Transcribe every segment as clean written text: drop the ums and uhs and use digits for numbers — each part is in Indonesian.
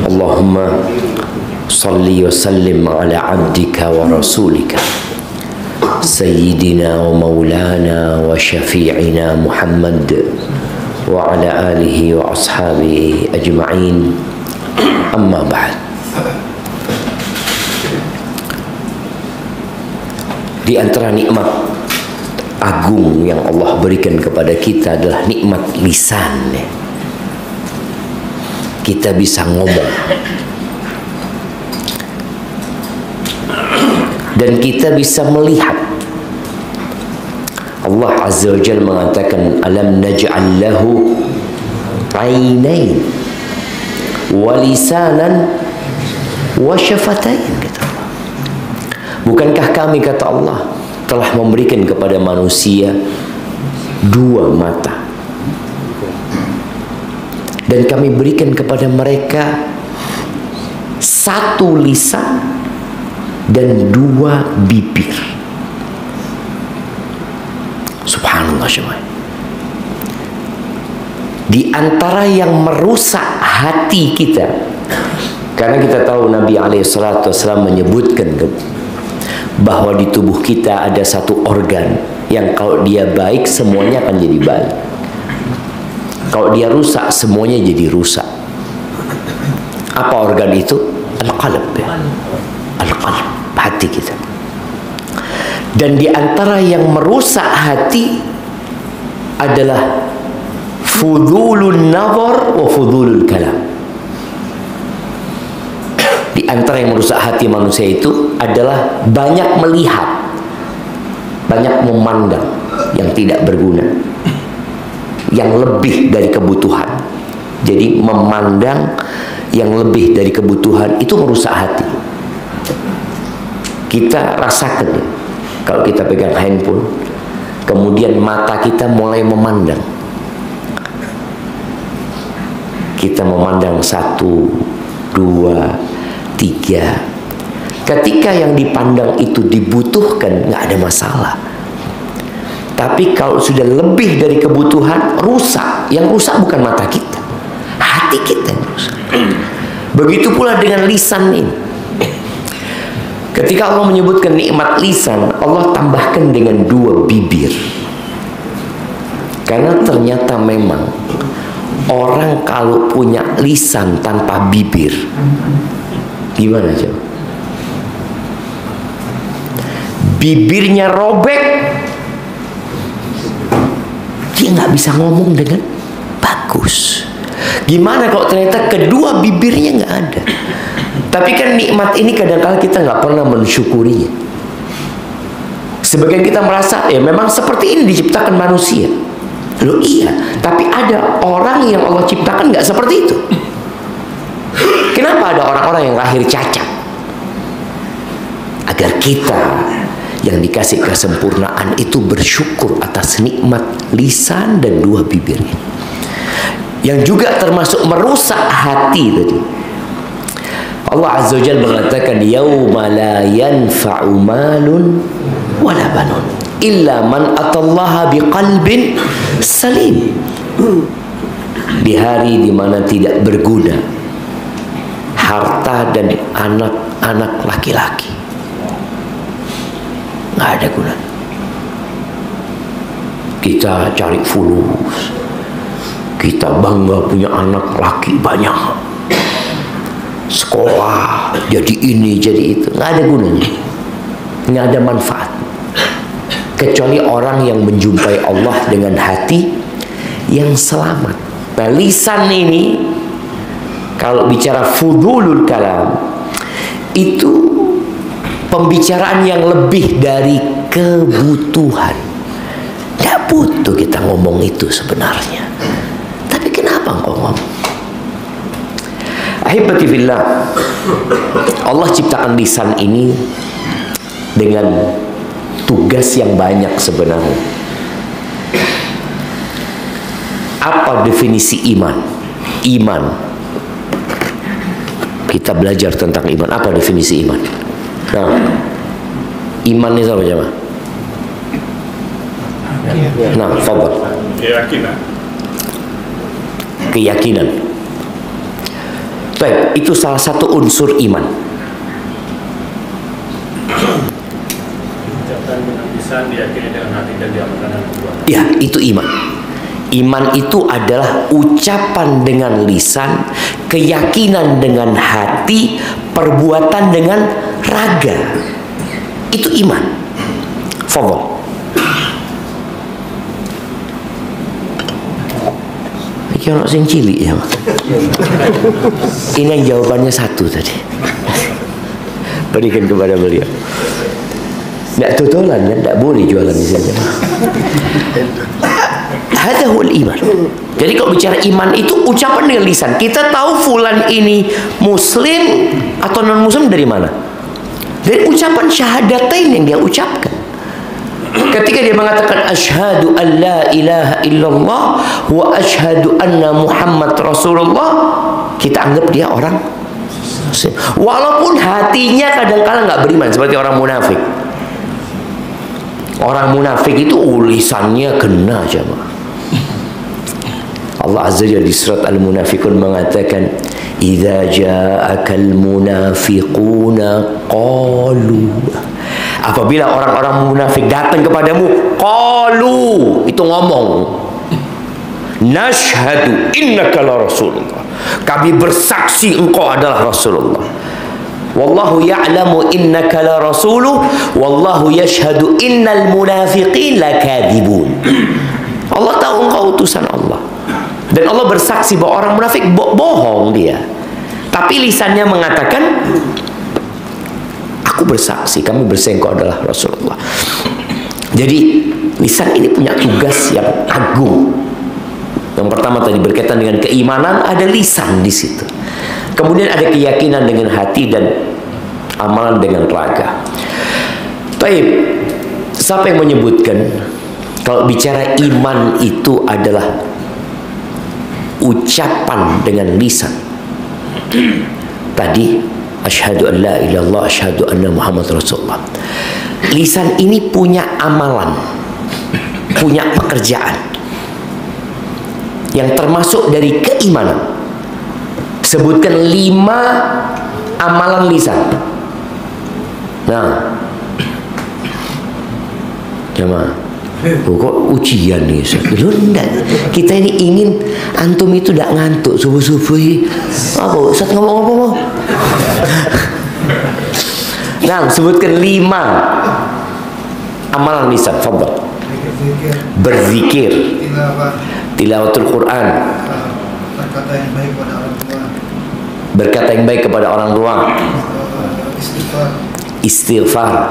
Allahumma salli wa sallim ala abdika wa rasulika Sayyidina wa maulana wa syafi'ina Muhammad wa ala alihi wa ashabihi ajma'in. Amma ba'd. Di antara nikmat agung yang Allah berikan kepada kita adalah nikmat lisan. Kita bisa ngomong dan kita bisa melihat. Allah Azza wa Jalla mengatakan, alam naj'al lahu ainain wa lisanan wa syafatain, kata Allah. Bukankah kami, kata Allah, telah memberikan kepada manusia dua mata, dan kami berikan kepada mereka satu lisan dan dua bibir. Subhanallah. Di antara yang merusak hati kita, karena kita tahu Nabi SAW menyebutkan bahwa di tubuh kita ada satu organ yang kalau dia baik semuanya akan jadi baik, kalau dia rusak semuanya jadi rusak. Apa organ itu? Al-qalb. Al-qalb, hati kita. Dan di antara yang merusak hati adalah fudulun nazar wa fudulul kalam. Di antara yang merusak hati manusia itu adalah banyak melihat, banyak memandang yang tidak berguna, yang lebih dari kebutuhan. Jadi memandang yang lebih dari kebutuhan itu merusak hati. Kita rasakan ya, kalau kita pegang handphone, kemudian mata kita mulai memandang. Kita memandang 1, 2, 3. Ketika yang dipandang itu dibutuhkan, nggak ada masalah. Tapi kalau sudah lebih dari kebutuhan, rusak. Yang rusak bukan mata kita, hati kita yang rusak. Begitu pula dengan lisan ini. Ketika Allah menyebutkan nikmat lisan, Allah tambahkan dengan dua bibir. Karena ternyata memang orang kalau punya lisan tanpa bibir, gimana coba? Bibirnya robek, dia nggak bisa ngomong dengan bagus. Gimana kalau ternyata kedua bibirnya nggak ada? Tapi kan nikmat ini kadang-kadang kita nggak pernah mensyukurinya. Sebagian kita merasa ya memang seperti ini diciptakan manusia. Loh iya, tapi ada orang yang Allah ciptakan nggak seperti itu. Kenapa ada orang-orang yang lahir cacat? Agar kita yang dikasih kesempurnaan itu bersyukur atas nikmat lisan dan dua bibirnya, yang juga termasuk merusak hati tadi. Allah Azza wa Jalla mengatakan, yauma la yanfa'u malun wala banun illa man atallaha biqalbin salim. Di hari di mana tidak berguna harta dan anak-anak laki-laki, nggak ada guna. Kita cari fulus, kita bangga punya anak laki banyak, sekolah jadi ini jadi itu, nggak ada gunanya, nggak ada manfaat, kecuali orang yang menjumpai Allah dengan hati yang selamat. Nah, lisan ini kalau bicara fudulul kalam itu pembicaraan yang lebih dari kebutuhan. Nggak butuh kita ngomong itu sebenarnya, tapi kenapa engkau ngomong? Ahibati fillah, Allah ciptakan lisan ini dengan tugas yang banyak sebenarnya. Apa definisi iman? Iman, kita belajar tentang iman. Apa definisi iman? Nah, iman itu apa jemaah? Nah, fadhal. Keyakinan. Baik, itu salah satu unsur iman. Ucapan dengan lisan, diyakini dengan hati, dan diamalkan dengan perbuatan. Ya, itu iman. Iman itu adalah ucapan dengan lisan, keyakinan dengan hati, perbuatan dengan raga. Itu iman. Fadhol. Iki ono sing cilik ya. Ini yang jawabannya satu tadi. Berikan kepada beliau. Tidak totolan ya, tidak boleh jualan di sini. Hadahul iman. Jadi kalau bicara iman itu ucapan dengan lisan. Kita tahu fulan ini muslim atau non muslim dari mana? Dari ucapan syahadatain yang dia ucapkan. Ketika dia mengatakan asyhadu an la ilaha illallah wa asyhadu anna Muhammad Rasulullah, kita anggap dia orang muslim. Walaupun hatinya kadang-kala nggak beriman seperti orang munafik. Orang munafik itu lisannya kena jemaah. Allah Azza wa Jalla di surat Al-Munafiqun mengatakan idza ja'akal munafiquna qalu, apabila orang-orang munafik datang kepadamu, qalu, itu ngomong, nashhadu innaka la rasulullah, kami bersaksi engkau adalah Rasulullah. Wallahu ya'lamu innaka la rasuluh wallahu yashhadu innal munafiqin lakadzibun. Allah tahu engkau utusan Allah. Dan Allah bersaksi bahwa orang munafik bohong dia. Tapi lisannya mengatakan, aku bersaksi, kami bersaksi engkau adalah Rasulullah. Jadi lisan ini punya tugas yang agung. Yang pertama tadi berkaitan dengan keimanan, ada lisan di situ. Kemudian ada keyakinan dengan hati dan amalan dengan raga. Baik, siapa yang menyebutkan kalau bicara iman itu adalah ucapan dengan lisan? Tadi asyhadu an la ilaha illallah, asyhadu anna Muhammad Rasulullah. Lisan ini punya amalan, punya pekerjaan yang termasuk dari keimanan. Sebutkan 5 amalan lisan. Nah, jemaah, kok ujian nih Ustaz? Lu enggak, kita ini ingin antum itu tidak ngantuk subuh-subuh. Apa Ustaz ngomong apa mau? Nah, sebutkan 5 amalan lisan. Fadhal. Berzikir, tilawatul Quran, berkata yang baik kepada orang tua, istighfar,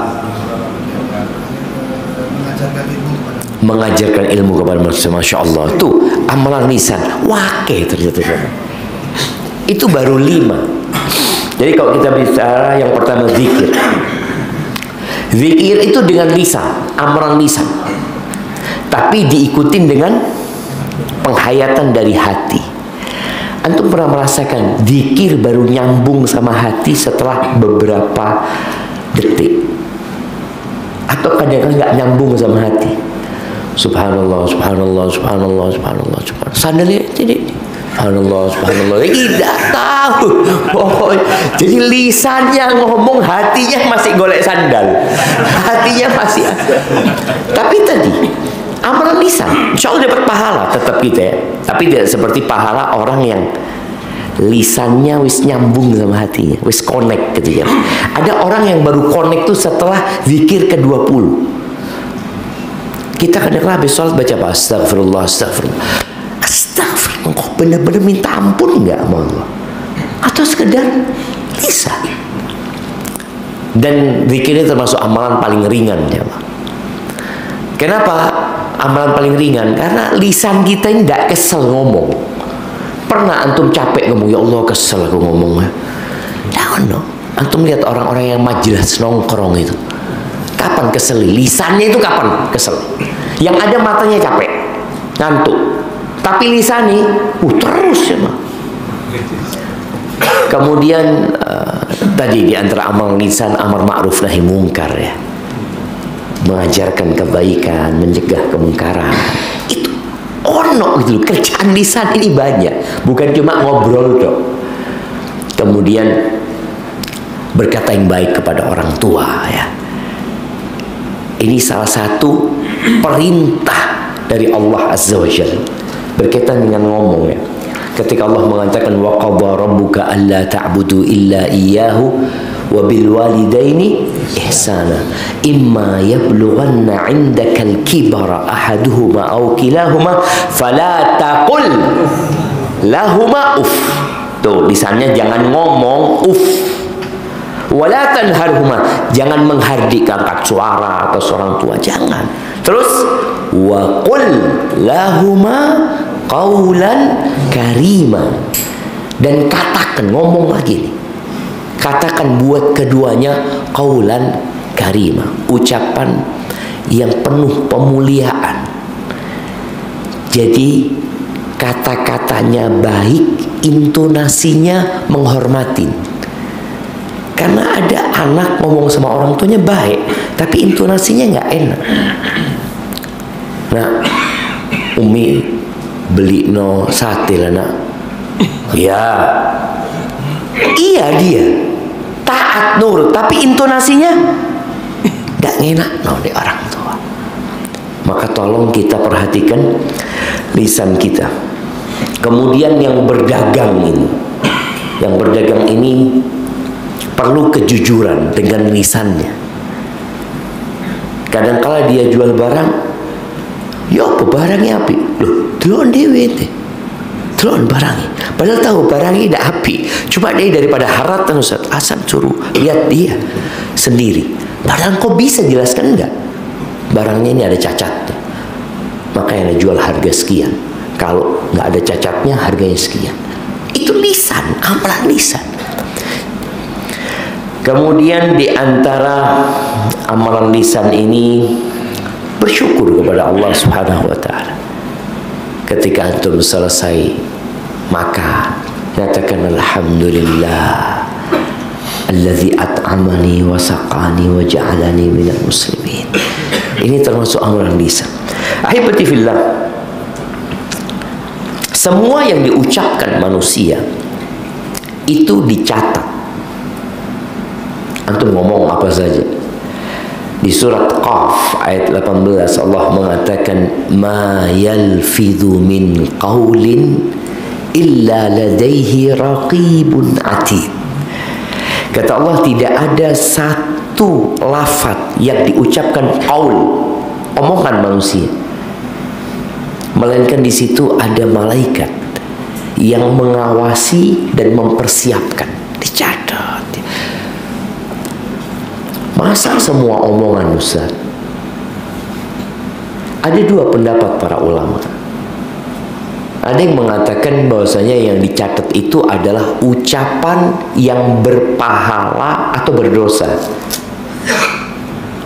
mengajarkan ilmu kepada manusia. Masya Allah, itu amalan lisan. Wakil ternyata. Itu baru 5. Jadi kalau kita bicara yang pertama zikir. Zikir itu dengan lisan, amalan lisan. Tapi diikutin dengan penghayatan dari hati. Antum pernah merasakan zikir baru nyambung sama hati setelah beberapa detik? Atau kadang-kadang nggak nyambung sama hati? Subhanallah, subhanallah, subhanallah, subhanallah, subhanallah. Sandalnya jadi subhanallah, subhanallah. Tidak tahu. Oh, jadi lisannya ngomong, hatinya masih golek sandal. Hatinya masih. Tapi tadi amalan lisan, insya Allah dapat pahala tetap kita ya. Tapi tidak seperti pahala orang yang lisannya wis nyambung sama hatinya, wis connect gitu ya. Ada orang yang baru connect tuh setelah zikir ke-20. Kita kadang-kadang habis sholat baca apa? Astagfirullah, astagfirullah, astagfirullah. Kok benar-benar minta ampun nggak sama Allah? Atau sekedar lisan? Dan zikirnya termasuk amalan paling ringan ya Allah. Kenapa amalan paling ringan? Karena lisan kita ini tidak kesel ngomong. Pernah antum capek ngomong, ya Allah kesel aku ngomongnya? Jangan dong. Antum lihat orang-orang yang majelis nongkrong itu, kapan kesel? Lisannya itu kapan kesel? Yang ada matanya capek, ngantuk. Tapi lisannya terus ya mah. Kemudian tadi di antara amal lisan, amar ma'ruf nahi mungkar ya. Mengajarkan kebaikan, mencegah kemungkaran. Itu ono gitu loh. Kerjaan lisan ini banyak, bukan cuma ngobrol dok. Kemudian berkata yang baik kepada orang tua, ya. Ini salah satu perintah dari Allah Azza wa Jalla berkaitan dengan ngomong, ya. Ketika Allah mengatakan wa qadha rabbuka alla ta'budu illa iyyahu wa bil walidaini ihsana imma yablughanna 'indakal kibara ahaduhuma aw kilahuma fala taqul lahuma uff. Tuh, lisannya jangan ngomong uff. Wala tanharhuma, jangan menghardik, angkat suara atas orang tua, jangan. Terus wa qul lahuma qaulan karima, dan katakan, ngomong lagi nih, katakan buat keduanya qaulan karima, ucapan yang penuh pemuliaan. Jadi kata-katanya baik, intonasinya menghormatin. Karena ada anak ngomong sama orang tuanya baik, tapi intonasinya nggak enak. Nah, Umi beli no sate lah nak. Ya, iya dia taat nurut, tapi intonasinya nggak enak no di orang tua. Maka tolong kita perhatikan lisan kita. Kemudian yang berdagang ini perlu kejujuran dengan lisannya. Kadang-kala dia jual barang, ya apa barangnya api? Loh, delon dewe teh. Delon barangnya. Padahal tahu barangnya tidak api. Cuma dia daripada haratan Ustaz, asal suruh lihat dia sendiri. Padahal kau bisa jelaskan enggak? Barangnya ini ada cacat. Makanya jual harga sekian. Kalau nggak ada cacatnya harganya sekian. Itu lisan, amalan lisan. Kemudian di antara amalan lisan ini bersyukur kepada Allah Subhanahu wa taala. Ketika antum selesai makan, katakan alhamdulillah allazi at'amani wa saqani wa ja'alani minal muslimin. Ini termasuk amalan lisan. Ahibati fillah, semua yang diucapkan manusia itu dicatat. Antum ngomong apa saja. Di surat Qaf ayat 18 Allah mengatakan ma yalfidhu min qaulin illa ladaihi raqibun atid. Kata Allah, tidak ada satu lafaz yang diucapkan qaul, omongan manusia, melainkan di situ ada malaikat yang mengawasi dan mempersiapkan, dicatat. Masa semua omongan Ustaz? Ada dua pendapat para ulama. Ada yang mengatakan bahwasanya yang dicatat itu adalah ucapan yang berpahala atau berdosa.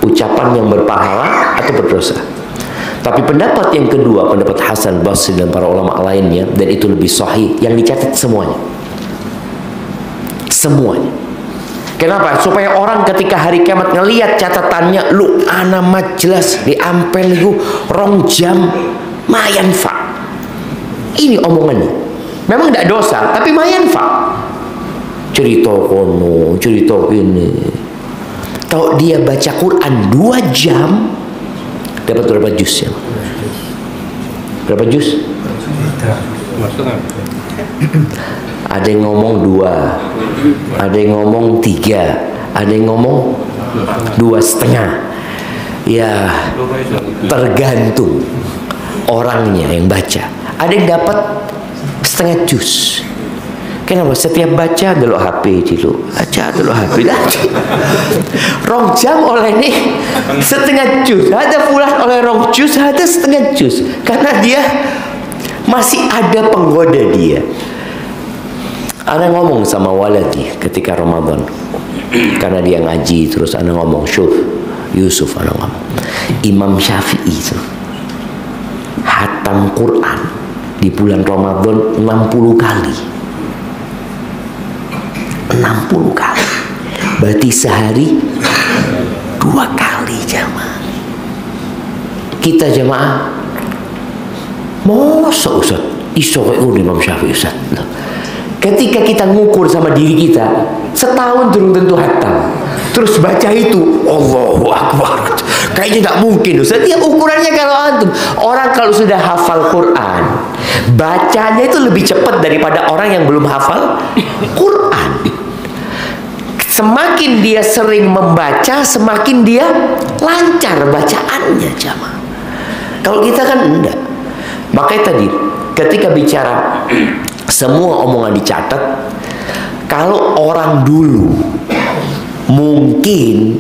Ucapan yang berpahala atau berdosa. Tapi pendapat yang kedua, pendapat Hasan Basri dan para ulama lainnya, dan itu lebih sahih, yang dicatat semuanya. Semuanya. Kenapa? Supaya orang ketika hari kiamat ngelihat catatannya, lu ana mah jelas diampel itu rong jam mayan fa. Ini omongannya. Memang tidak dosa, tapi mayan fa. Cerita kono, cerita ini. Tahu dia baca Quran 2 jam dapat berapa juz ya? Berapa juz? Ada yang ngomong 2, ada yang ngomong 3, ada yang ngomong 2,5. Ya, tergantung orangnya yang baca. Ada yang dapat setengah juz. Kenapa? Setiap baca dulu HP dulu, baca dulu HP lagi. Rong jam oleh nih setengah juz. Ada pula oleh rong juz, ada setengah juz. Karena dia masih ada penggoda dia. Ana ngomong sama waladi ketika Ramadan, karena dia ngaji terus. Ana ngomong, Syuf Yusuf, ana ngomong, Imam Syafi'i itu hatam Quran di bulan Ramadan 60 kali. 60 kali. Berarti sehari 2 kali jamaah. Kita jamaah masa Ustaz iso kaya Imam Syafi'i Ustaz. ketika kita ngukur sama diri kita, setahun belum tentu hatam. Terus baca itu, Allahu Akbar, kayaknya tidak mungkin Ustaz. Ya ukurannya kalau antum, orang kalau sudah hafal Quran, bacanya itu lebih cepat daripada orang yang belum hafal Quran. Semakin dia sering membaca, semakin dia lancar bacaannya, jamaah. Kalau kita kan enggak. Makanya tadi ketika bicara semua omongan dicatat, kalau orang dulu mungkin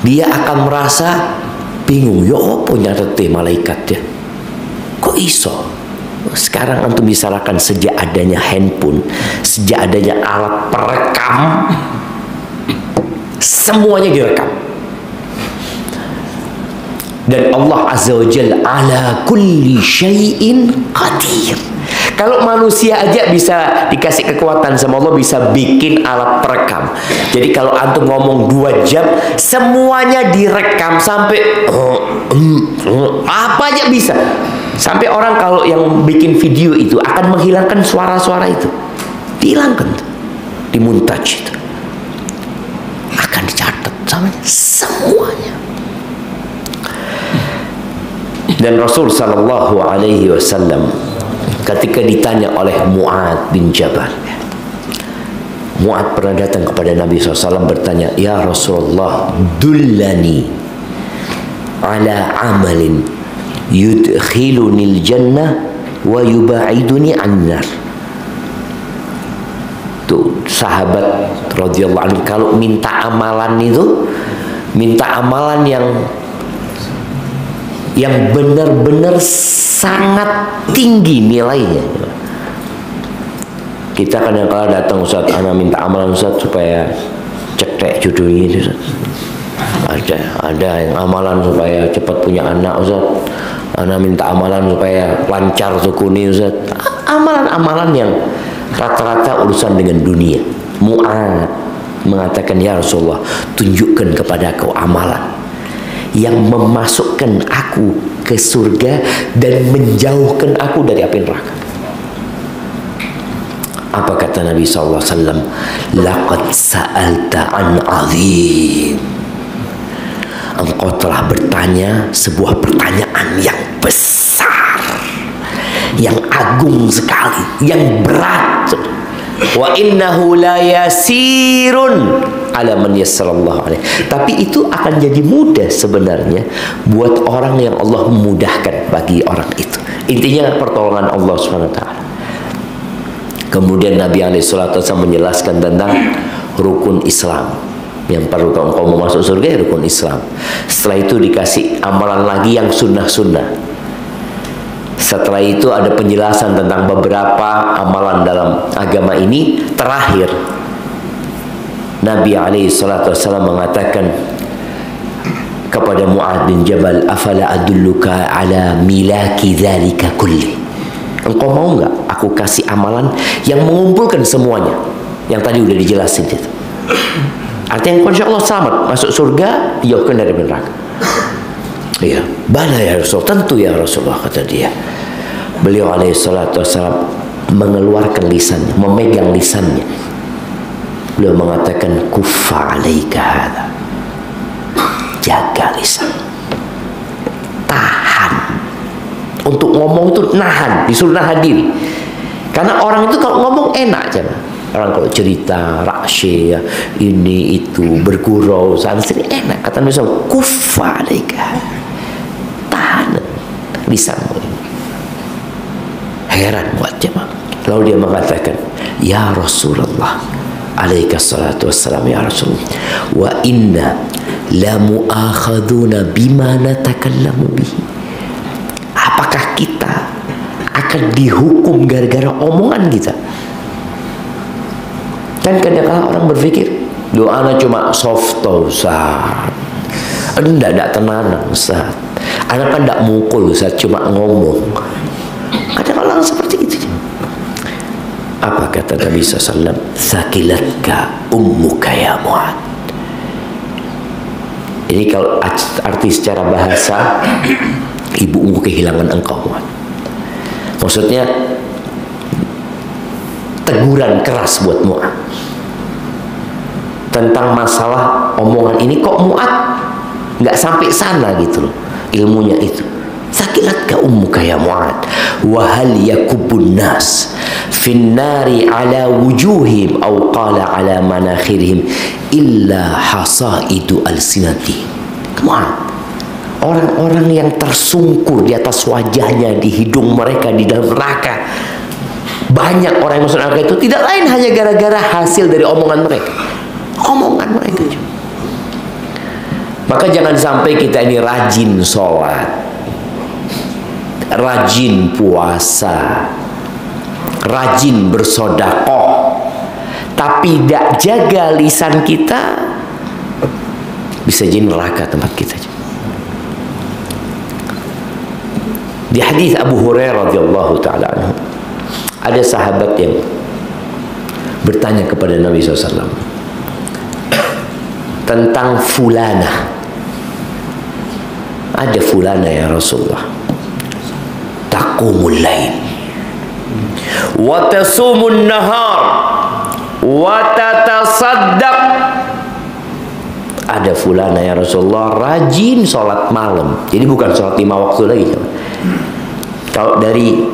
dia akan merasa bingung, ya apa nyatet malaikat ya, kok iso. Sekarang antum misalkan sejak adanya handphone, sejak adanya alat perekam, semuanya direkam. Dan Allah Azza wa Jalla ala kulli syai'in qadir. Kalau manusia aja bisa dikasih kekuatan sama Allah, bisa bikin alat perekam. Jadi kalau antum ngomong 2 jam, semuanya direkam sampai apa aja bisa. Sampai orang kalau yang bikin video itu akan menghilangkan suara-suara itu. Dihilangkan tuh. Dimontaj itu. Akan dicatat sama semuanya. Dan Rasul sallallahu alaihi wasallam ketika ditanya oleh Mu'ad bin Jabal, Mu'ad pernah datang kepada Nabi SAW bertanya, ya Rasulullah, dullani ala amalin yudkhilunil jannah wa yuba'iduni annar. Tuh sahabat radhiyallahu anhu kalau minta amalan itu, minta amalan yang benar-benar sangat tinggi nilainya. Kita kadang-kadang datang, Ustaz, ana minta amalan Ustaz supaya cetek jodohnya itu, Ustaz. Ada yang amalan supaya cepat punya anak, Ustaz. Ana minta amalan supaya lancar sukuni, Ustaz. Amalan-amalan yang rata-rata urusan dengan dunia. Mu'ad mengatakan, ya Rasulullah, tunjukkan kepada aku amalan yang memasukkan aku ke surga dan menjauhkan aku dari api neraka. Apa kata Nabi SAW? Laqad sa'alta an azim. Engkau telah bertanya sebuah pertanyaan yang besar, yang agung sekali, yang berat. Wa innahu la yasirun ala man yassarallahu alaihi. Tapi itu akan jadi mudah sebenarnya buat orang yang Allah memudahkan bagi orang itu. Intinya pertolongan Allah SWT. Kemudian Nabi SAW menjelaskan tentang rukun Islam. Yang perlu kalau engkau mau masuk surga ya rukun Islam. Setelah itu dikasih amalan lagi yang sunnah-sunnah. Setelah itu ada penjelasan tentang beberapa amalan dalam agama ini. Terakhir Nabi SAW mengatakan kepada Mu'ad bin Jabal, afala adulluka ala milaki dzalika kulli. Engkau mau nggak aku kasih amalan yang mengumpulkan semuanya yang tadi udah dijelasin itu. Artinya insya Allah selamat masuk surga, jauhkan dari neraka. Iya, bala ya Rasul, tentu ya Rasulullah, kata dia. Beliau alaihissalatu wassalam mengeluarkan lisannya, memegang lisannya. Beliau mengatakan, kuffa alaika hadza. Jaga lisan. Tahan. Untuk ngomong itu nahan, disuruh nahan diri. Karena orang itu kalau ngomong enak aja. Orang kalau cerita, rakshe, ya, ini itu, bergurau, santri enak. Kata Nabi SAW, kuffa alaika. Tahan lisanmu. Heran buat jemaah. Lalu dia mengatakan, ya Rasulullah, alaika salatu wassalam, ya Rasulullah, wa inna la mu'akhaduna bima natakallamu bihi. Apakah kita akan dihukum gara-gara omongan kita? Kan kadang-kadang orang berpikir, doanya cuma soft Ustaz. Enggak tenanan Ustaz. Anak kan enggak mukul Ustaz, cuma ngomong. Kadang-kadang seperti itu. Apa kata Nabi SAW? Sakilatka ummuka ya Mu'ad. Ini kalau arti secara bahasa, ibumu kehilangan engkau Mu'ad. Maksudnya teguran keras buat Mu'ad tentang masalah omongan ini. Kok Mu'ad nggak sampai sana gitu loh ilmunya itu. Sakilatka ummuka ya Mu'ad wa hal yakubun nas fin nari ala wujuhim aw qala ala manakhirihim illa hasaidu alsinati. Mu'ad, orang-orang yang tersungkur di atas wajahnya, di hidung mereka, di dalam neraka, banyak orang yang masuk neraka itu tidak lain hanya gara-gara hasil dari omongan mereka. Omongan mereka. Maka jangan sampai kita ini rajin sholat, rajin puasa, rajin bersedekah, tapi tidak jaga lisan kita, bisa jadi neraka tempat kita. Di hadis Abu Hurairah radhiyallahu taala anhu, ada sahabat yang bertanya kepada Nabi SAW tentang fulana. Ada fulana ya Rasulullah, taqumul lail wa tasumun nahar wa tatasaddaq. Ada fulana ya Rasulullah rajin sholat malam. Jadi bukan sholat 5 waktu lagi. Kalau dari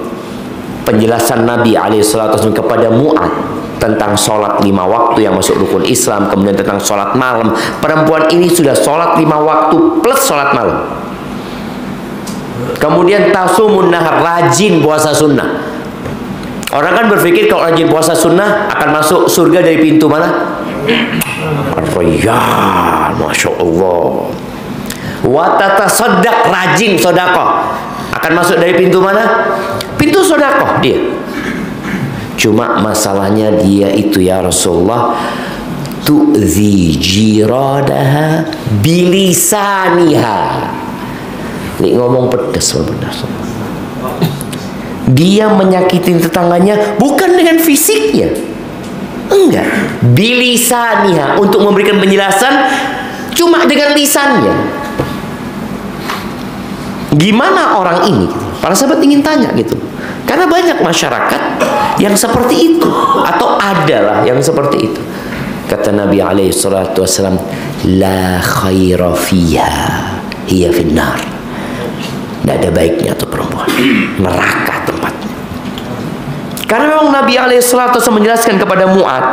penjelasan Nabi alaihissalam kepada Mu'ad tentang sholat 5 waktu yang masuk rukun Islam, kemudian tentang sholat malam, perempuan ini sudah sholat 5 waktu plus sholat malam. Kemudian tasumun nahar, rajin puasa sunnah. Orang kan berpikir kalau rajin puasa sunnah akan masuk surga dari pintu mana? Ar-Rayyan, Masya Allah. Wa tatasaddaq, rajin sedekah, akan masuk dari pintu mana? Pintu sedekah dia. Cuma masalahnya dia itu ya Rasulullah, tu'zi jiradaha bilisaniha. Ini ngomong pedas benar. Dia menyakitin tetangganya bukan dengan fisiknya, enggak, bilisaniha, untuk memberikan penjelasan cuma dengan lisannya. Gimana orang ini? Para sahabat ingin tanya gitu, karena banyak masyarakat yang seperti itu, atau adalah yang seperti itu. Kata Nabi alaihi salatu wasallam, la khaira fiha hiya finnar. Tidak ada baiknya tuh perempuan, neraka tempatnya. Karena memang Nabi alaihissalam menjelaskan kepada Mu'ad,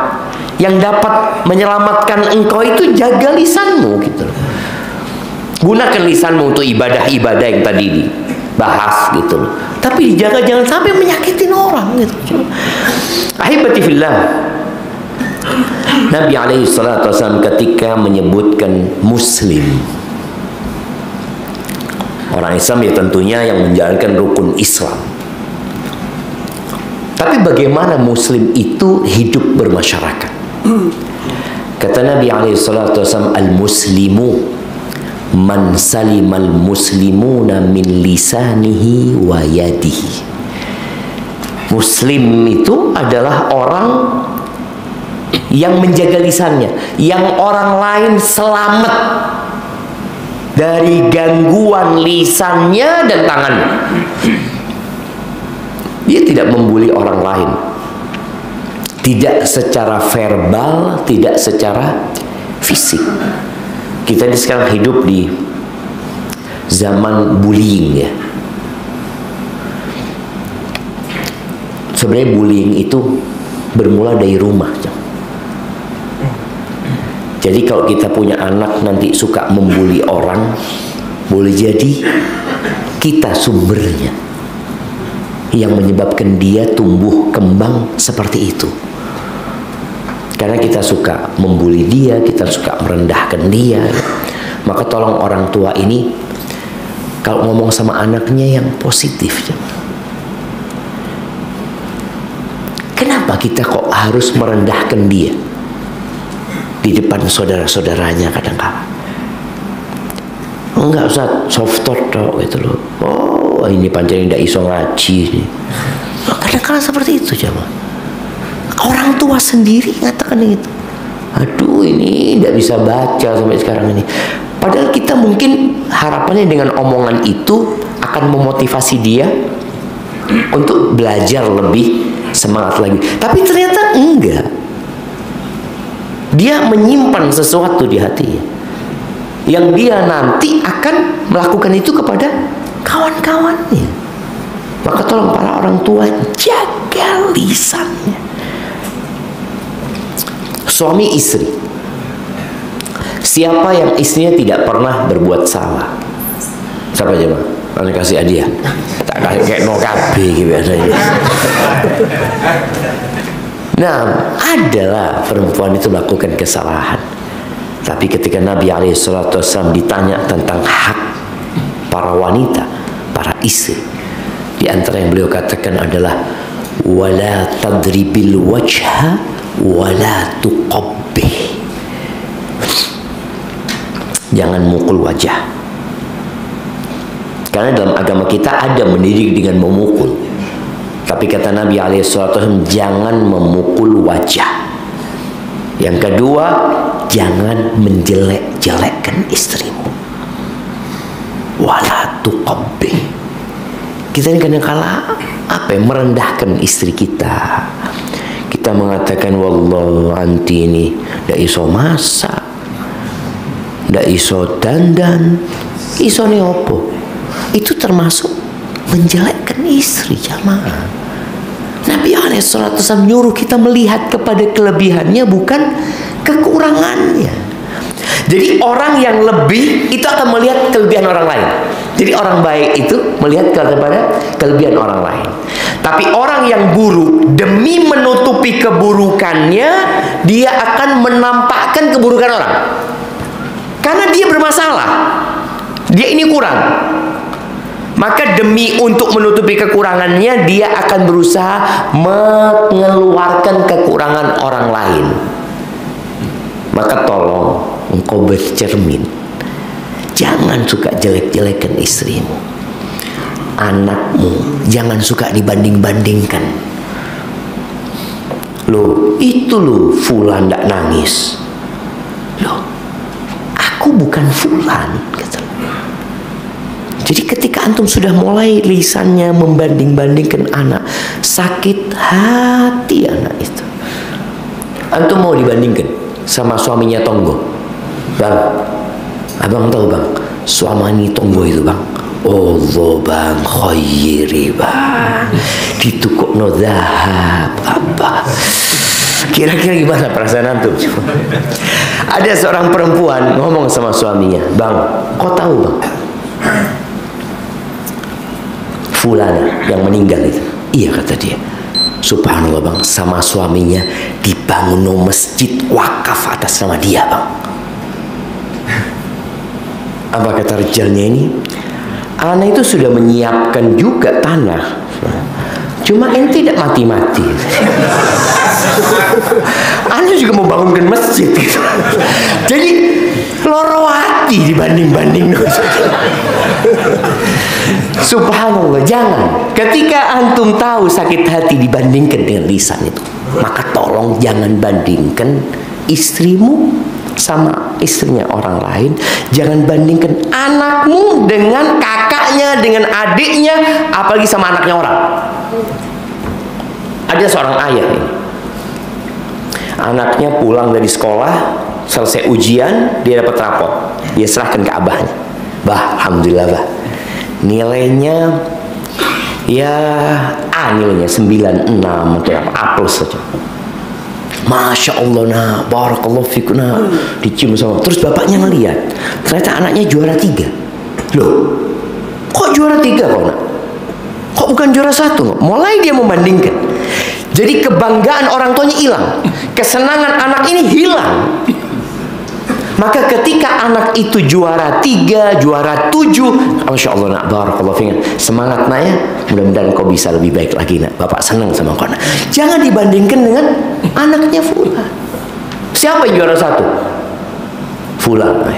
yang dapat menyelamatkan engkau itu jaga lisanmu gitu. Gunakan lisanmu untuk ibadah-ibadah yang tadi dibahas gitu loh. Tapi dijaga jangan sampai menyakitin orang gitu. Ahibati fillah, Nabi alaihissalam ketika menyebutkan muslim, orang Islam ya tentunya yang menjalankan rukun Islam. Tapi bagaimana muslim itu hidup bermasyarakat? Kata Nabi SAW, al-muslimu man salimal muslimuna min lisanihi wa yadihi. Muslim itu adalah orang yang menjaga lisannya, yang orang lain selamat dari gangguan lisannya dan tangannya. Dia tidak membuli orang lain, tidak secara verbal, tidak secara fisik. Kita ini sekarang hidup di zaman bullying ya. Sebenarnya bullying itu bermula dari rumah. Jadi kalau kita punya anak nanti suka membuli orang, boleh jadi kita sumbernya yang menyebabkan dia tumbuh kembang seperti itu. Karena kita suka membuli dia, kita suka merendahkan dia. Maka tolong orang tua ini kalau ngomong sama anaknya yang positif. Kenapa kita kok harus merendahkan dia di depan saudara-saudaranya kadang-kadang? Enggak usah soft talk gitu loh. Oh, ini pancen ndak iso ngaji nih. Kadang-kadang seperti itu jemaah. Orang tua sendiri ngatakan gitu. Aduh, ini ndak bisa baca sampai sekarang ini. Padahal kita mungkin harapannya dengan omongan itu akan memotivasi dia untuk belajar lebih semangat lagi. Tapi ternyata enggak. Dia menyimpan sesuatu di hatinya yang dia nanti akan melakukan itu kepada kawan-kawannya. Maka tolong para orang tua, jaga lisannya. Suami istri, siapa yang istrinya tidak pernah berbuat salah? Siapa aja bang? Nanti kasih hadiah. Tak kayak no kabe gitu adanya. Nah, adalah perempuan itu melakukan kesalahan. Tapi ketika Nabi SAW ditanya tentang hak para wanita, para istri, di antara yang beliau katakan adalah wala tadribil wajha wala tuqabbih. Jangan mukul wajah. Karena dalam agama kita ada mendidik dengan memukul. Tapi kata Nabi SAW, jangan memukul wajah. Yang kedua, jangan menjelek-jelekkan istrimu. Wala tuqabbih. Kita ini kadang-kala merendahkan istri kita. Kita mengatakan, wallah anti ini ndak iso masak, ndak iso dandan, iso ni opo. Itu termasuk menjelekkan istri, jamaah. Nabi SAW nyuruh kita melihat kepada kelebihannya, bukan kekurangannya. Jadi orang yang lebih itu akan melihat kelebihan orang lain. Jadi orang baik itu melihat kepada kelebihan orang lain. Tapi orang yang buruk, demi menutupi keburukannya, dia akan menampakkan keburukan orang. Karena dia bermasalah, dia ini kurang. Maka demi untuk menutupi kekurangannya, dia akan berusaha mengeluarkan kekurangan orang lain. Maka tolong engkau bercermin, jangan suka jelek-jelekan istrimu. Anakmu jangan suka dibanding-bandingkan. Loh, itu loh fulan ndak nangis. Loh, aku bukan fulan, kata. Jadi ketika antum sudah mulai lisannya membanding-bandingkan anak, sakit hati anak itu. Antum mau dibandingkan sama suaminya Tonggo, bang, abang tahu bang, suami Tonggo itu bang, Allah bang, khairi bang, ditukukno zahab apa? Kira-kira gimana perasaan antum? Ada seorang perempuan ngomong sama suaminya, bang, kau tahu bang, fulana yang meninggal itu, iya kata dia, subhanallah bang, sama suaminya dibangun masjid wakaf atas nama dia bang. Apa kata rijalnya ini? Ana itu sudah menyiapkan juga tanah, cuma ente tidak mati-mati. Ana juga mau bangunkan masjid gitu. Jadi loro hati dibanding-banding. Subhanallah, jangan. Ketika antum tahu sakit hati dibandingkan dengan lisan itu, maka tolong jangan bandingkan istrimu sama istrinya orang lain. Jangan bandingkan anakmu dengan kakaknya, dengan adiknya, apalagi sama anaknya orang. Ada seorang ayah ini, anaknya pulang dari sekolah, selesai ujian, dia dapat rapot, dia serahkan ke abahnya. Bah, alhamdulillah bah, nilainya ya A, nilainya 96 atau A plus saja. Masya Allah nah, barakallahu fikum nah, dicium sama. Terus bapaknya ngeliat, ternyata anaknya juara 3. Loh, kok juara 3 kok nak? Kok bukan juara 1? Mulai dia membandingkan. Jadi kebanggaan orang tuanya hilang, kesenangan anak ini hilang. Maka ketika anak itu juara 3, juara 7, Masya Allah nak, barakallahu fikum, semangat nak ya, mudah-mudahan kau bisa lebih baik lagi nak, bapak senang sama kau nak. Jangan dibandingkan dengan anaknya fulan. Siapa yang juara 1? Fulan.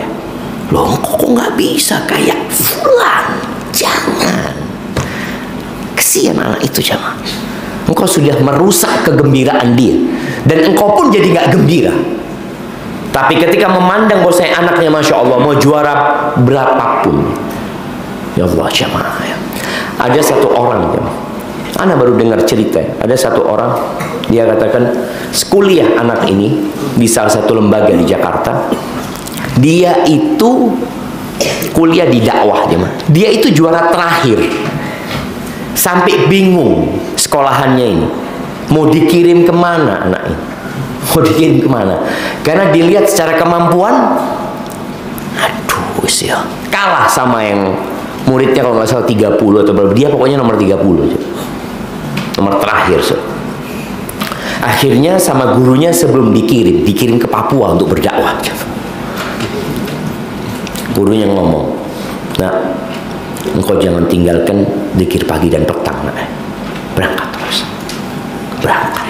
Loh, kok nggak bisa kayak fulan? Jangan. Kesian anak itu jamaah. Engkau sudah merusak kegembiraan dia, dan engkau pun jadi nggak gembira. Tapi ketika memandang bahwa saya anaknya Masya Allah mau juara berapapun, ya Allah jamaah ya. Ada satu orang jamaah, Ana baru dengar cerita, ada satu orang, dia katakan kuliah anak ini di salah satu lembaga di Jakarta. Dia itu kuliah di dakwah, dia itu juara terakhir. Sampai bingung sekolahannya ini mau dikirim kemana anak ini, mau dikirim kemana, karena dilihat secara kemampuan, aduh sih kalah sama yang muridnya kalau nggak salah 30 atau berapa, dia pokoknya nomor 30 nomor terakhir. Akhirnya sama gurunya sebelum dikirim ke Papua untuk berdakwah. Gurunya ngomong, nah, engkau jangan tinggalkan zikir pagi dan petang, nak. Berangkat terus, berangkat.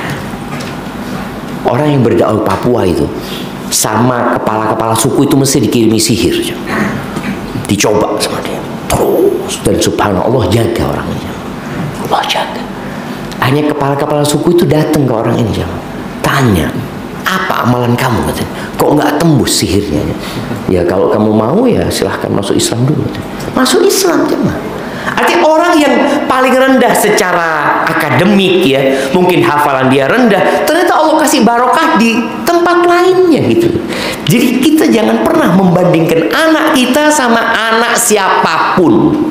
Orang yang berdakwah Papua itu sama kepala-kepala suku itu mesti dikirimi sihir, dicoba sama dia terus, dan subhanallah jaga orangnya, Allah jaga. Hanya kepala-kepala suku itu datang ke orang ini, tanya, apa amalan kamu, katanya, kok nggak tembus sihirnya? Ya kalau kamu mau ya silahkan masuk Islam dulu. Masuk Islam, jemaah. Artinya orang yang paling rendah secara akademik ya, mungkin hafalan dia rendah, ternyata Allah kasih barokah di tempat lainnya gitu. Jadi kita jangan pernah membandingkan anak kita sama anak siapapun.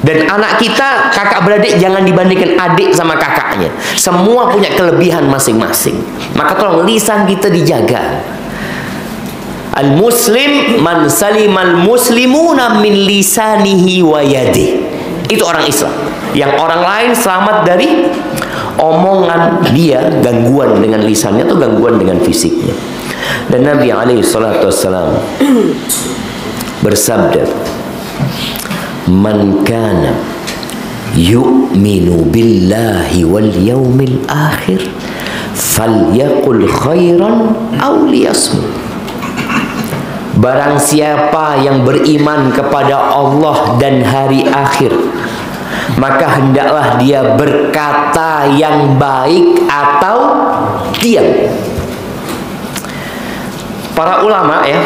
Dan anak kita, kakak beradik, jangan dibandingkan adik sama kakaknya. Semua punya kelebihan masing-masing. Maka tolong lisan kita dijaga. Al-muslim man salimal muslimuna min lisanihi wa yadihi. Itu orang Islam. Yang orang lain selamat dari omongan dia, gangguan dengan lisannya atau gangguan dengan fisiknya. Dan Nabi alaihi salatu wassalam bersabda, man kana yu'minu billahi wal yawmil akhir falyaqul khairan aw liyasmut. Barang siapa yang beriman kepada Allah dan hari akhir, maka hendaklah dia berkata yang baik atau diam. Para ulama ya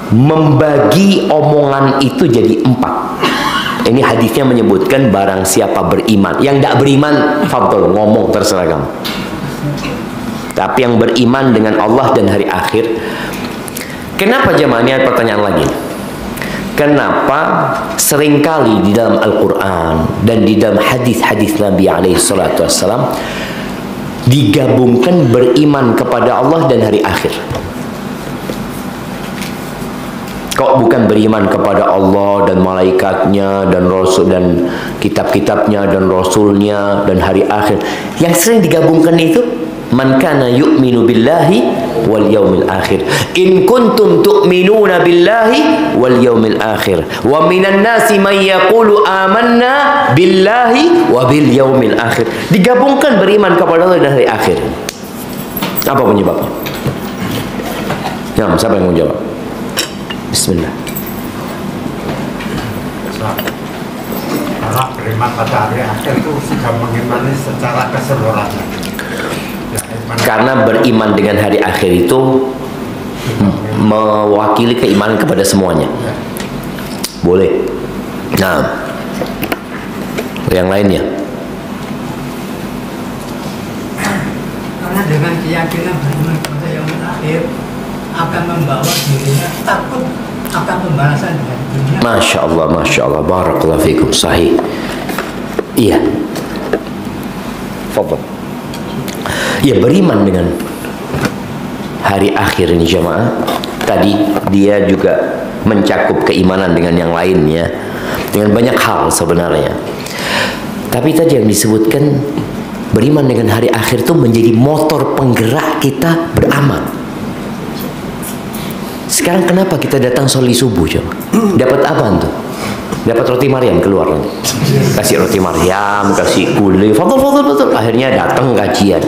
membagi omongan itu jadi 4. Ini hadisnya menyebutkan barang siapa beriman. Yang tidak beriman, fadl, ngomong terserah kamu. Tapi yang beriman dengan Allah dan hari akhir. Kenapa jemaah? Ini pertanyaan lagi. Kenapa seringkali di dalam Al-Quran dan di dalam hadis-hadis Nabi SAW digabungkan beriman kepada Allah dan hari akhir? Kok bukan beriman kepada Allah dan malaikatnya dan rasul dan kitab-kitabnya dan rasulnya dan hari akhir? Yang sering digabungkan itu man kana yu'minu billahi wal yaumil akhir. In kuntum tu'minuna billahi wal yaumil akhir. Wa minan nasi man yaqulu amanna billahi wa bil yaumil akhir. Digabungkan beriman kepada Allah dan hari akhir. Apa penyebabnya? Siapa yang mau jawab? Bismillah. Karena beriman pada hari akhir itu sudah mengimani secara keseluruhan. Karena beriman dengan hari akhir itu mewakili keimanan kepada semuanya. Boleh. Nah, yang lainnya. Karena dengan keyakinan beriman kepada yang akhir akan membawa dirinya takut akan pembalasan dari dunia. Masya Allah, barakallahu fikum, sahih. Iya. Fadhal. Ya, beriman dengan hari akhir ini jemaah. Tadi dia juga mencakup keimanan dengan yang lainnya, dengan banyak hal sebenarnya. Tapi tadi yang disebutkan beriman dengan hari akhir itu menjadi motor penggerak kita beramal. Sekarang kenapa kita datang sholat subuh coba? Dapat apa tuh? Dapat roti Maryam keluar nanti. Kasih roti Maryam, kasih gulai, fadl. Akhirnya datang kajian.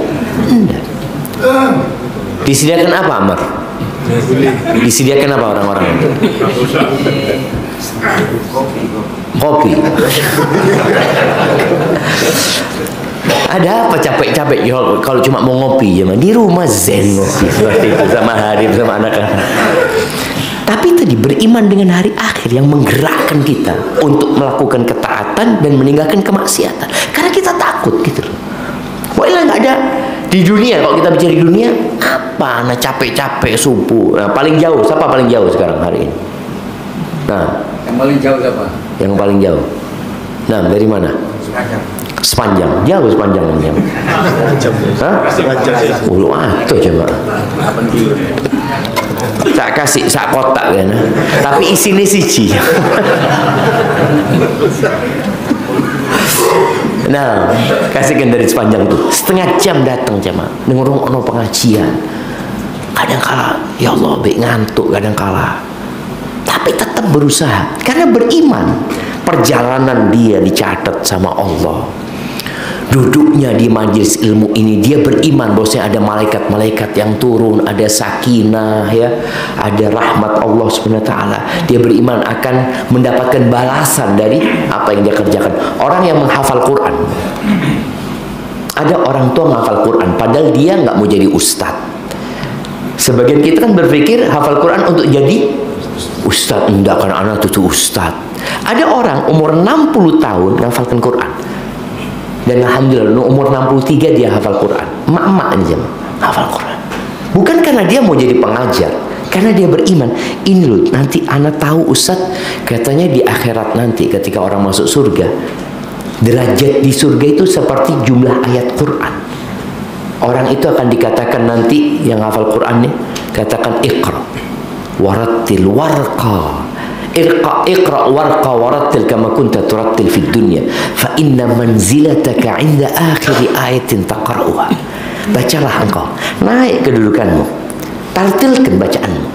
Disediakan apa, Amar? Disediakan apa orang-orang itu? Kopi. Ada apa capek-capek kalau cuma mau ngopi ya, di rumah zen ngopi seperti itu sama Harif sama anak-anak. Tapi tadi beriman dengan hari akhir yang menggerakkan kita untuk melakukan ketaatan dan meninggalkan kemaksiatan. Karena kita takut gitu loh. Wah, nggak ada di dunia. Kalau kita bicara di dunia, apa? Nah, capek-capek subuh. Nah, paling jauh siapa paling jauh sekarang hari ini? Nah, Yang paling jauh siapa? yang paling jauh. Nah, dari mana? Sepanjang. Jauh sepanjang jam. Hah? Ulu atau coba. Tak kasih sak kotak kan. Tapi isinya siji. Nah, kasihkan dari sepanjang tuh. Setengah jam datang jemaah. Dengarung ono pengajian. Kadang kala ya Allah ngantuk kadang kala. Tapi tetap berusaha karena beriman. Perjalanan dia dicatat sama Allah. Duduknya di majelis ilmu ini dia beriman bahwasanya ada malaikat-malaikat yang turun, ada sakinah ya, ada rahmat Allah Subhanahu wa taala. Dia beriman akan mendapatkan balasan dari apa yang dia kerjakan. Orang yang menghafal Quran. Ada orang tua menghafal Quran padahal dia nggak mau jadi ustadz. Sebagian kita kan berpikir hafal Quran untuk jadi ustadz, enggak kan anak tuh ustadz. Ada orang umur 60 tahun menghafalkan Quran. Dan alhamdulillah umur 63 dia hafal Quran. Emak-emak aja hafal Quran. Bukan karena dia mau jadi pengajar, karena dia beriman. Ini loh, nanti anak tahu Ustaz, katanya di akhirat nanti ketika orang masuk surga, derajat di surga itu seperti jumlah ayat Quran. Orang itu akan dikatakan nanti yang hafal Quran nih, katakan iqra warattil warqa. Iqra warqa warattil kama kunta turattil fid dunya fa inna manzilataka 'inda akhir ayatin taqra'uha. Bacalah engkau, naik kedudukanmu, tartilkan bacaanmu.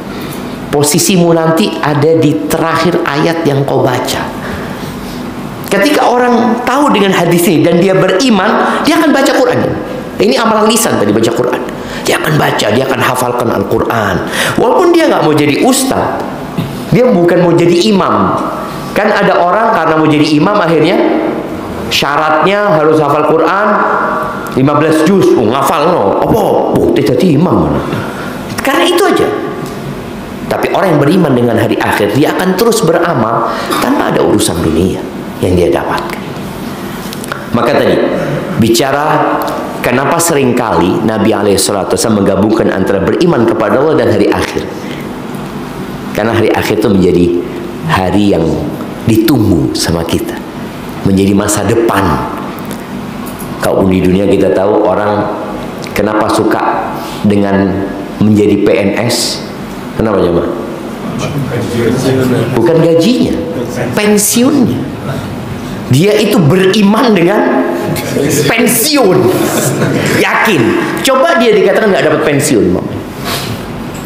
Posisimu nanti ada di terakhir ayat yang kau baca. Ketika orang tahu dengan hadis ini dan dia beriman, dia akan baca Quran. Ini amalan lisan tadi, baca Quran. Dia akan baca, dia akan hafalkan Al-Quran. Walaupun dia nggak mau jadi ustaz, dia bukan mau jadi imam. Kan ada orang karena mau jadi imam akhirnya syaratnya harus hafal Quran 15 juz. Ngafal no. Apa? Tidak jadi imam. Karena itu aja. Tapi orang yang beriman dengan hari akhir, dia akan terus beramal tanpa ada urusan dunia yang dia dapatkan. Maka tadi bicara kenapa seringkali Nabi SAW menggabungkan antara beriman kepada Allah dan hari akhir. Karena hari akhir itu menjadi hari yang ditunggu sama kita, menjadi masa depan. Kalau di dunia kita tahu orang kenapa suka dengan menjadi PNS, kenapa ya Pak? Bukan gajinya, pensiunnya. Dia itu beriman dengan pensiun, yakin. Coba dia dikatakan nggak dapat pensiun, Mama.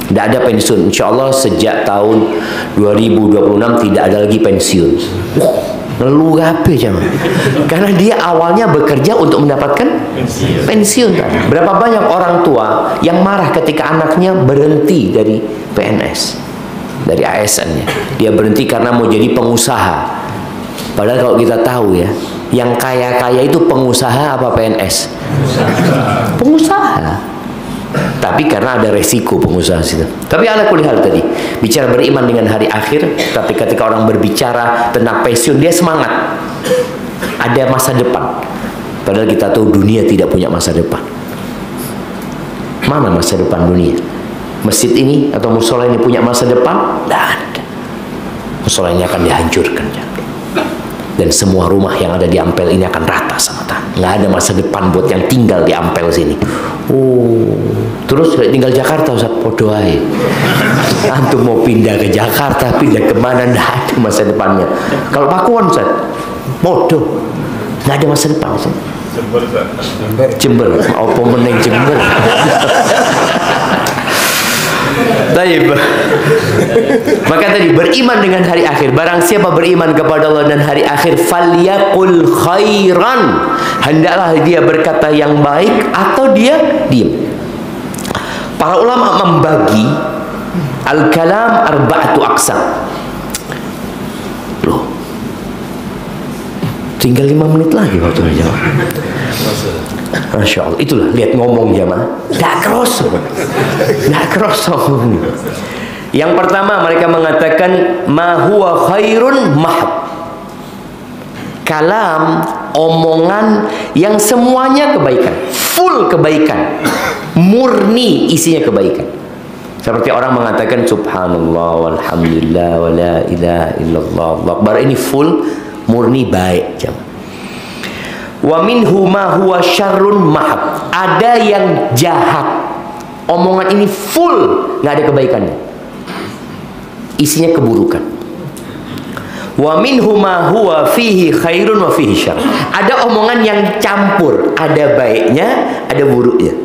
Tidak ada pensiun. Insya Allah sejak tahun 2026 tidak ada lagi pensiun. Ngeluh apa jangan? Karena dia awalnya bekerja untuk mendapatkan pensiun. Berapa banyak orang tua yang marah ketika anaknya berhenti dari PNS, dari ASN-nya. Dia berhenti karena mau jadi pengusaha. Padahal kalau kita tahu ya, yang kaya-kaya itu pengusaha apa PNS? Pengusaha. Tapi karena ada resiko pengusaha situ. Tapi ala kulli hal tadi, bicara beriman dengan hari akhir, tapi ketika orang berbicara tentang pensiun, dia semangat. Ada masa depan. Padahal kita tahu dunia tidak punya masa depan. Mana masa depan dunia? Masjid ini atau musola ini punya masa depan? Tidak ada. Musola ini akan dihancurkan. Dan semua rumah yang ada di Ampel ini akan rata sama tanah. Nggak ada masa depan buat yang tinggal di Ampel sini. Terus tinggal Jakarta Ustaz, podo aja. Antum mau pindah ke Jakarta, pindah kemana, nggak ada masa depannya. Kalau Pakuan Ustaz, podo, nggak ada masa depan Ustaz. Jember, apa meneng Jember. Taib. Maka tadi beriman dengan hari akhir. Barang siapa beriman kepada Allah dan hari akhir, falyaqul khairan, hendaklah dia berkata yang baik atau dia diam. Para ulama membagi al-kalam arba'atu aqsam. Loh, tinggal 5 menit lagi waktu menjawab. Masya Allah, itulah lihat ngomong jamaah, nggak kerosong. Yang pertama mereka mengatakan ma huwa khairun mahab. kalam, omongan yang semuanya kebaikan, full kebaikan, murni isinya kebaikan. Seperti orang mengatakan subhanallah walhamdulillah wa la ilaha illallah Allahu akbar, ini full murni baik. Wa minhu ma huwa syarrun mahab, ada yang jahat, omongan ini full nggak ada kebaikannya, isinya keburukan. Wa minhu ma huwa fihi khairun wa fihi syarr, ada omongan yang campur, ada baiknya ada buruknya.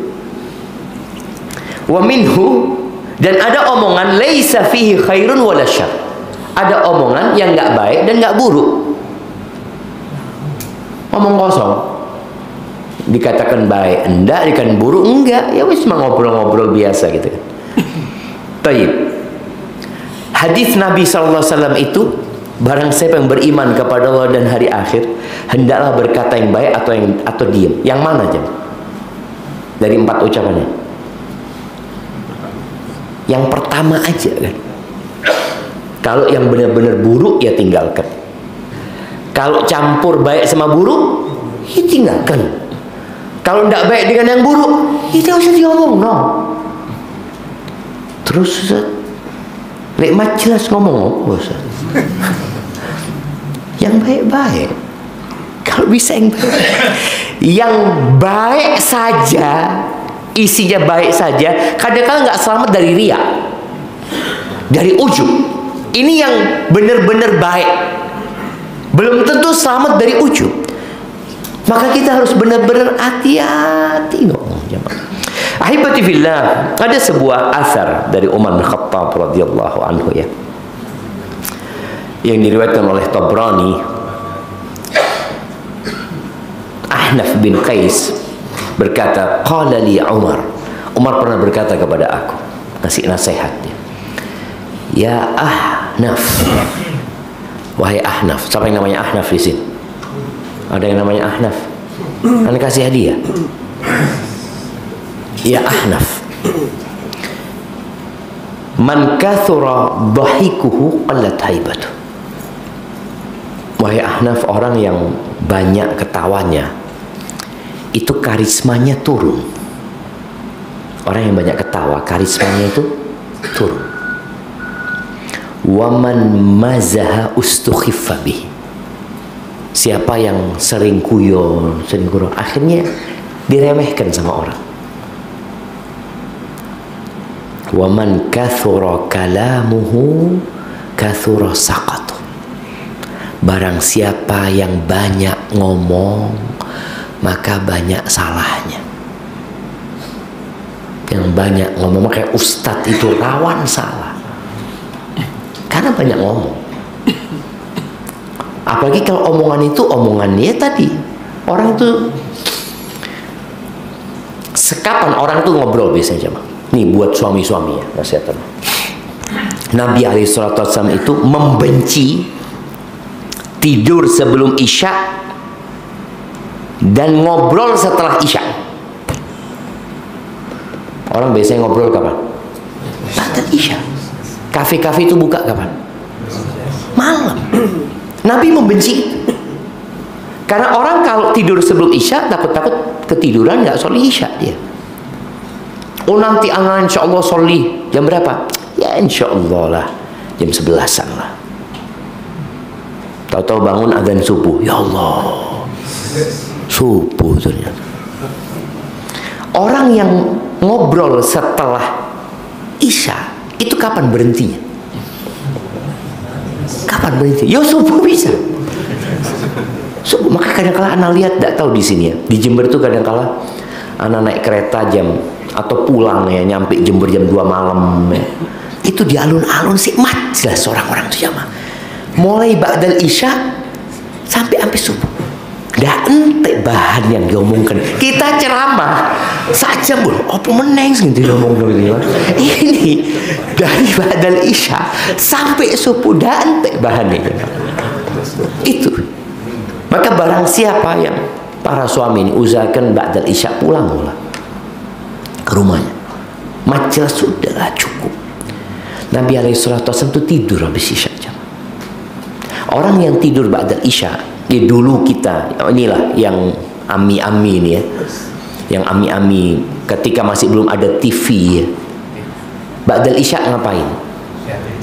Wa minhu, dan ada omongan laisa fihi khairun wala syarr, ada omongan yang nggak baik dan nggak buruk. Omong kosong, dikatakan baik enggak, dikatakan buruk enggak, ya wis cuma ngobrol-ngobrol biasa gitu kan. Baik. Hadis Nabi SAW itu, barang siapa yang beriman kepada Allah dan hari akhir, hendaklah berkata yang baik atau diam. Yang mana aja? Dari 4 ucapannya. Yang pertama aja kan. Kalau yang benar-benar buruk ya tinggalkan. Kalau campur baik sama buruk, ya tinggalkan. Kalau tidak baik dengan yang buruk, ya tidak usah diomong, no. Terus nikmat jelas ngomong, Ustaz. Yang baik-baik. Kalau bisa yang baik. Yang baik saja, isinya baik saja, kadang-kadang nggak selamat dari riya, dari ujub. Ini yang benar-benar baik, belum tentu selamat dari ujub. Maka kita harus benar-benar hati-hati ngomong, jemaah. Ahibati fillah, ada sebuah asar dari Umar bin Khattab radhiyallahu anhu ya, yang diriwayatkan oleh Tabrani. Ahnaf bin Qais berkata, qala li Umar, Umar pernah berkata kepada aku, kasih nasihatnya, ya Ahnaf, wahai Ahnaf. Siapa yang namanya Ahnaf di sini? Ada yang namanya Ahnaf? Anda kasih hadiah. Ya Ahnaf, man kathura dhahikuhu qallat haibatuh. Wahai Ahnaf, orang yang banyak ketawanya, itu karismanya turun. Orang yang banyak ketawa, karismanya itu turun. Waman mazaha ustukhiffa bih. Siapa yang sering kuyon, sering gurau, akhirnya diremehkan sama orang. Waman kathura kalamuhu kathura saqatu. Barang siapa yang banyak ngomong, maka banyak salahnya. Yang banyak ngomong, kayak ustadz itu rawan salah, karena banyak ngomong. Apalagi kalau omongan itu omongannya tadi, orang itu sekapan orang tuh ngobrol biasanya, Bang. Nih buat suami-suami ya, nasihat. Nabi SAW itu membenci tidur sebelum isya dan ngobrol setelah isya. Orang biasanya ngobrol kapan? Setelah isya. Kafe-kafe itu buka kapan? Malam. Nabi membenci, karena orang kalau tidur sebelum isya takut-takut ketiduran, nggak sholat isya dia. Oh nanti anak insya Allah sholat jam berapa? Ya insya Allah lah jam 11-an lah. Tahu-tahu bangun adzan subuh, ya Allah, subuh ternyata. Orang yang ngobrol setelah isya itu kapan berhentinya? Kapan berhenti? Ya subuh bisa. Subuh. Maka kadang-kala anak lihat, tidak tahu di sini ya, di Jember tuh kadang-kala anak naik kereta jam atau pulang ya, nyampe Jember jam 2 malam ya. Itu di alun-alun sih mat jelas orang-orang itu jamaah. Mulai ba'dal isya sampai subuh. Nggak ente bahan yang diomongkan. Kita ceramah saja bul, apa meneng gitu diomong gitu. Ini dari ba'dal isya sampai subuh nggak ente bahannya. Itu. Maka barang siapa yang para suami ini usahakan ba'dal isya pulang ke rumahnya. Majelis sudahlah cukup. Nabi SAW itu tidur habis isya. Orang yang tidur ba'dal isya Dulu kita, inilah yang ami-ami ini ya, yang ami-ami ketika masih belum ada TV ya. Ba'dal Isya ngapain?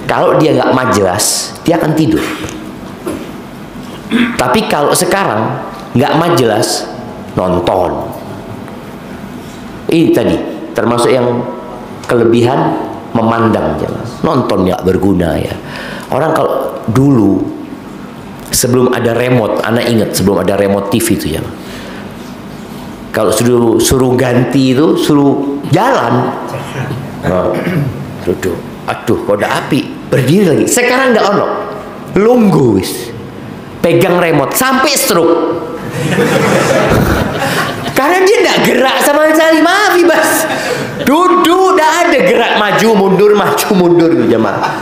Kalau dia nggak majlas, dia akan tidur. Tapi kalau sekarang nggak majlas, nonton. Ini tadi termasuk yang kelebihan memandang jalan. Nonton nggak berguna ya. Orang kalau dulu sebelum ada remote, anak ingat sebelum ada remote TV itu ya. Kalau suruh ganti itu suruh jalan. Nah, duduk. Aduh, kok ada api, berdiri lagi. Sekarang nggak ono, lunggu wis. Pegang remote sampai stroke. Karena dia tidak gerak sama sekali, maaf Bas. Duduk, tidak ada gerak maju mundur gitu jemaah.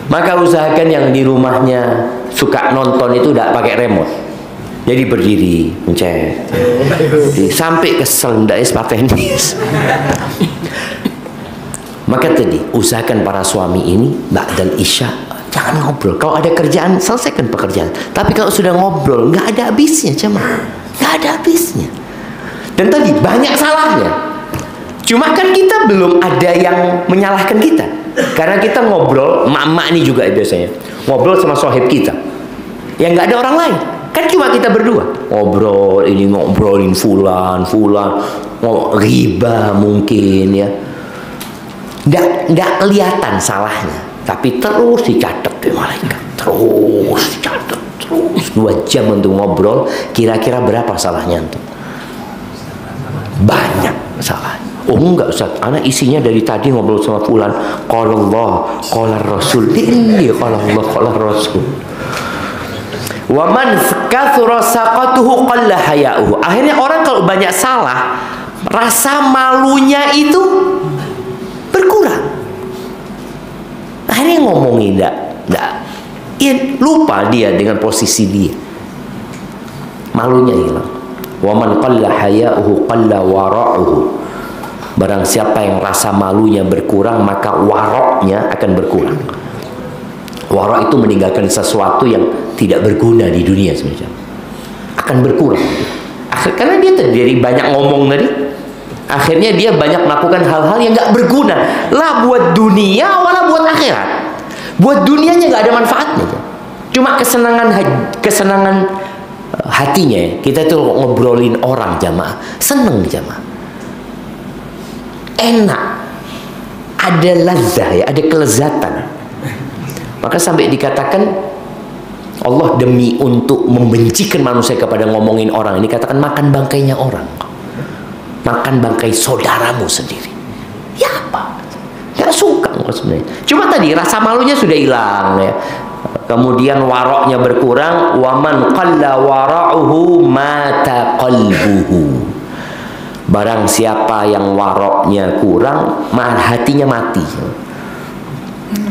Maka usahakan yang di rumahnya suka nonton itu tidak pakai remote. Jadi berdiri, mencet. Sampai kesel, tidak tenis. Maka tadi usahakan para suami ini ba'dal isya jangan ngobrol. Kalau ada kerjaan selesaikan pekerjaan. Tapi kalau sudah ngobrol nggak ada habisnya jemaah, nggak ada habisnya. Dan tadi banyak salahnya. Cuma kan kita belum ada yang menyalahkan kita. Karena kita ngobrol, emak-emak ini juga biasanya ngobrol sama sohib kita. Yang nggak ada orang lain. Kan cuma kita berdua. Ngobrol, ini ngobrolin fulan, riba mungkin ya. Nggak kelihatan salahnya. Tapi terus dicatat di malaikat. Terus dicatat. Terus 2 jam untuk ngobrol. Kira-kira berapa salahnya tuh? Banyak salahnya. Oh enggak Ustaz, anak isinya dari tadi ngobrol sama fulan, qala Allah, qala Rasul. Ini qala Allah, qala Rasul. Wa man kathura saqatuhu qalla haya'uhu. Akhirnya orang kalau banyak salah, rasa malunya itu berkurang. Akhirnya ngomongin lupa dia dengan posisi dia. Malunya hilang. Wa man qalla haya'uhu qalla wara'uhu. Barang siapa yang rasa malunya berkurang, maka waroknya akan berkurang. Warok itu meninggalkan sesuatu yang tidak berguna di dunia sebenarnya. Akan berkurang. Karena dia dari banyak ngomong tadi, akhirnya dia banyak melakukan hal-hal yang nggak berguna. Lah buat dunia, wala buat akhirat. Buat dunianya nggak ada manfaatnya. Cuma kesenangan hatinya. Kita tuh ngobrolin orang jamaah, seneng jamaah. Enak, ada lazah ya, ada kelezatan. Maka sampai dikatakan Allah demi untuk membencikan manusia kepada ngomongin orang ini, katakan makan bangkainya orang, makan bangkai saudaramu sendiri. Ya apa? Gak suka sebenarnya. Cuma tadi rasa malunya sudah hilang ya. Kemudian waroknya berkurang. Waman qalla wara'uhu mata qalbuhu. Barang siapa yang waroknya kurang, hatinya mati.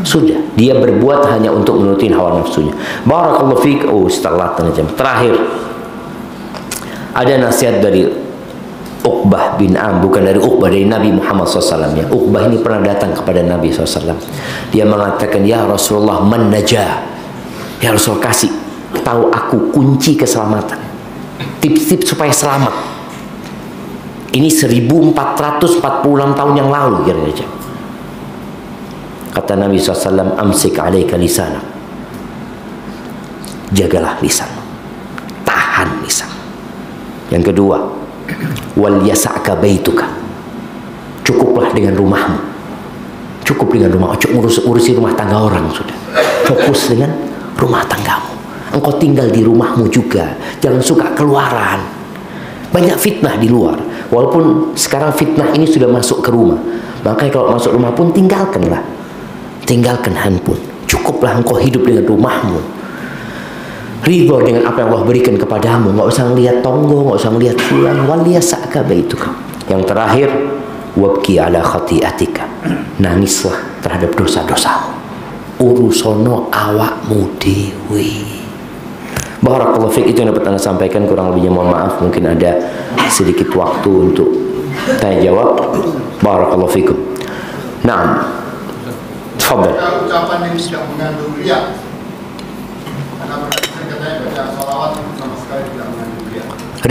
Sudah, dia berbuat hanya untuk menurutin hawa nafsunya. Barakallahu fiik. Setelah jam terakhir ada nasihat dari Uqbah bin Am, bukan dari Uqbah, dari Nabi Muhammad SAW ya. Uqbah ini pernah datang kepada Nabi SAW. Dia mengatakan, ya Rasulullah, man najah. Ya Rasul, kasih tahu aku kunci keselamatan, tips-tips supaya selamat. Ini 1446 tahun yang lalu kira-kira. Kata Nabi SAW, amsik alaika lisanak. Jagalah lisan, tahan lisan. Yang kedua, wal yasa'ka baituka. Cukuplah dengan rumahmu. Cukup dengan rumah. Urusi rumah tangga orang sudah. Fokus dengan rumah tanggamu. Engkau tinggal di rumahmu juga. Jangan suka keluaran. Banyak fitnah di luar. Walaupun sekarang fitnah ini sudah masuk ke rumah. Makanya kalau masuk rumah pun tinggalkanlah. Tinggalkan handphone. Cukuplah engkau hidup dengan rumahmu. Ridho dengan apa yang Allah berikan kepadamu. Nggak usah ngelihat tonggo, nggak usah ngelihat fulan. Waliyasa'ka baituka. Yang terakhir, wabki ala khati'atika. Nangislah terhadap dosa-dosamu. Urusono awakmu dewi. Barakallahu fiik. Itu yang dapat Anda sampaikan, kurang lebihnya mohon maaf. Mungkin ada sedikit waktu untuk tanya jawab. Barakallahu fiikum. Naam. Tafadhal. Ucapan ini tidak mengandung riya. Karena berkata katanya baca salawat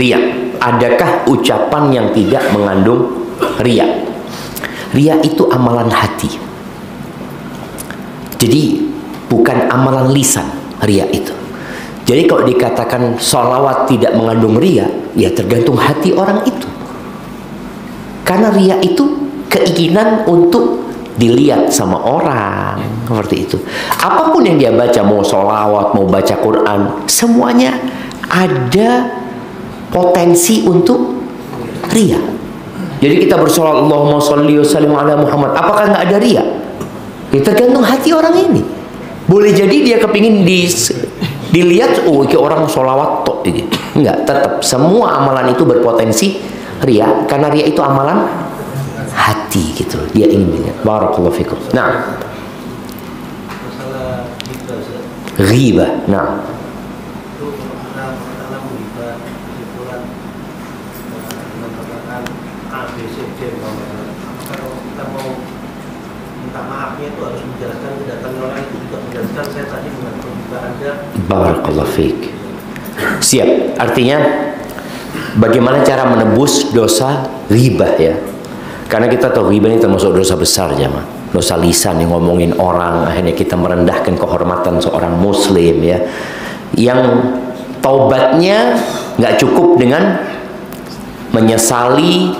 Ria. Adakah ucapan yang tidak mengandung ria? Ria itu amalan hati. Jadi bukan amalan lisan ria itu. Jadi kalau dikatakan sholawat tidak mengandung ria, ya tergantung hati orang itu. Karena ria itu keinginan untuk dilihat sama orang, seperti itu. Apapun yang dia baca, mau sholawat, mau baca Quran, semuanya ada potensi untuk ria. Jadi kita bersolat Allahumma sholli wa sallim ala Muhammad, apakah nggak ada ria? Ya tergantung hati orang ini. Boleh jadi dia kepingin dilihat, oh ini orang sholawat tok ini. Enggak, tetap semua amalan itu berpotensi ria, karena ria itu amalan hati gitu. Dia ingin dilihat. Barakallahu fikum. Nah, masalah ghibah. Nah, itu karena menghibah kesimpulan mengatakan A, B, C, D. Kalau kita mau minta maafnya itu harus menjelaskan kedatangan orang itu, juga menjelaskan saya tadi mengatakan Anda. barakallahu fik. Siap. Artinya bagaimana cara menebus dosa ghibah ya? Karena kita tahu ghibah ini termasuk dosa besar jemaah. Dosa lisan yang ngomongin orang, akhirnya kita merendahkan kehormatan seorang muslim ya. Yang taubatnya nggak cukup dengan menyesali,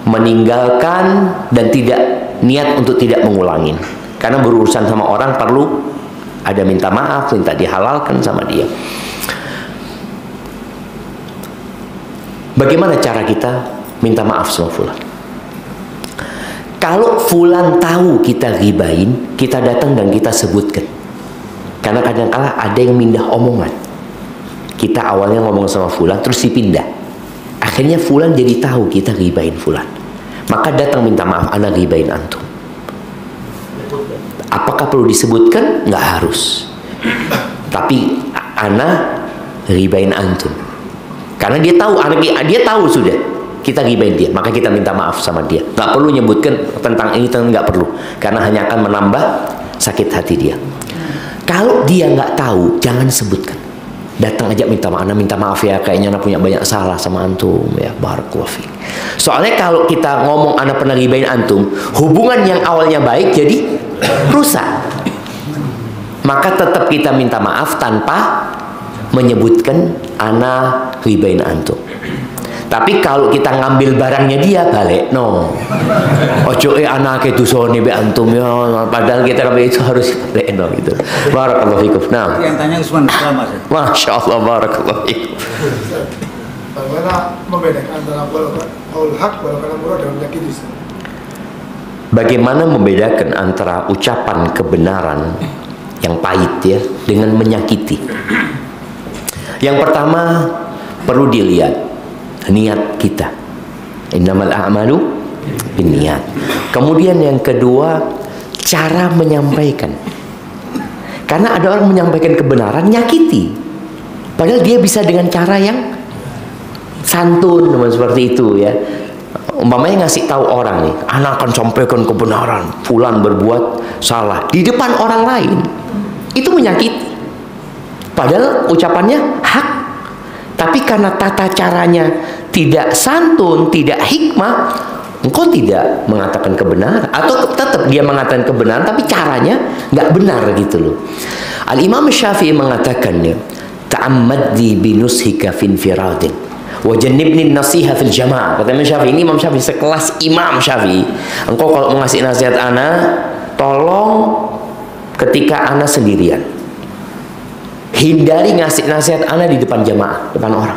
meninggalkan dan tidak niat untuk tidak mengulangi. Karena berurusan sama orang perlu ada minta maaf, minta dihalalkan sama dia. Bagaimana cara kita minta maaf sama fulan? Kalau fulan tahu kita ghibahin, kita datang dan kita sebutkan. Karena kadang-kala ada yang mindah omongan. Kita awalnya ngomong sama fulan, terus dipindah. Akhirnya fulan jadi tahu kita ghibahin fulan. Maka datang minta maaf, ana ghibahin antum. Apakah perlu disebutkan? Nggak harus. Tapi ana ghibahin antum. Karena dia tahu, dia tahu sudah kita ghibahin dia, maka kita minta maaf sama dia. Nggak perlu nyebutkan tentang ini, nggak perlu, karena hanya akan menambah sakit hati dia. Kalau dia nggak tahu, jangan sebutkan. Datang aja minta maaf ya, kayaknya anak punya banyak salah sama antum ya, barakallahu fiik. Soalnya kalau kita ngomong anak pernah ghibahin antum, hubungan yang awalnya baik jadi rusak. Maka tetap kita minta maaf tanpa menyebutkan anak ghibahin antum. Tapi kalau kita ngambil barangnya dia, balik no. Ojo anak itu sone be antum ya, padahal kita itu harus balik no gitu. Barakallahu fikum. Nah, yang tanya Usman sama sih. Masya Allah, barakallahu fikum. Bagaimana membedakan antara qaul haq wal kalam murad dalam menyakiti? Bagaimana membedakan antara ucapan kebenaran yang pahit ya dengan menyakiti? Yang pertama perlu dilihat niat kita. Innamal a'malu binniyat. Kemudian yang kedua, cara menyampaikan. Karena ada orang menyampaikan kebenaran nyakiti. Padahal dia bisa dengan cara yang santun, seperti itu ya. Umpamanya ngasih tahu orang nih, anak akan sampaikan kebenaran, fulan berbuat salah di depan orang lain. Itu menyakiti. Padahal ucapannya hak. Tapi karena tata caranya tidak santun, tidak hikmah, engkau tidak mengatakan kebenaran. Atau tetap dia mengatakan kebenaran, tapi caranya nggak benar gitu loh. Al-Imam Syafi'i mengatakannya, ta'ammaddi binushika fin firadin wa jannibni nasiha fil jamaah. Kata Imam Syafi'i, ini Imam Syafi'i sekelas Imam Syafi'i. Engkau kalau mau ngasih nasihat ana, tolong ketika ana sendirian. Hindari ngasih nasihat ana di depan jamaah, depan orang.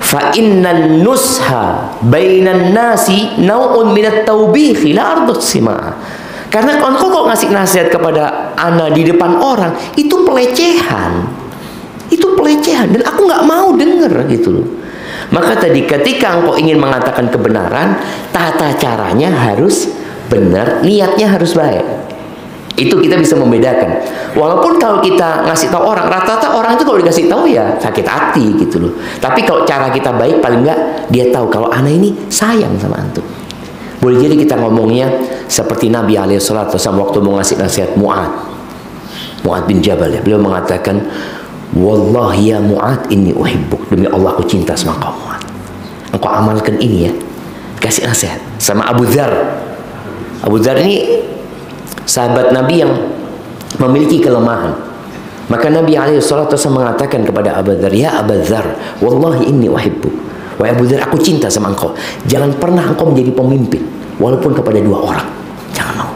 Fa innan nusha bainan nasi nau'un minat taubihi la ardut sima. Karena kalau ngasih nasihat kepada ana di depan orang, itu pelecehan. Itu pelecehan dan aku nggak mau denger gitu loh. Maka tadi ketika engkau ingin mengatakan kebenaran, tata caranya harus benar, niatnya harus baik. Itu kita bisa membedakan. Walaupun kalau kita ngasih tahu orang, rata-rata orang itu kalau dikasih tahu ya sakit hati gitu loh. Tapi kalau cara kita baik, paling enggak dia tahu kalau anak ini sayang sama antum. Boleh jadi kita ngomongnya seperti Nabi SAW waktu mau ngasih nasihat Mu'ad bin Jabal ya. Beliau mengatakan, Wallahi ya Mu'ad inni uhibbuk, demi Allah aku cinta sama kau Mu'ad, engkau amalkan ini ya. Kasih nasihat sama Abu Dzar. Abu Dzar ini sahabat Nabi yang memiliki kelemahan. Maka Nabi SAW mengatakan kepada Abu Dzar, ya Abu Dzar, wallahi inni uhibbuk, wahai Abu Dzar, aku cinta sama engkau, jangan pernah engkau menjadi pemimpin walaupun kepada 2 orang, jangan mau.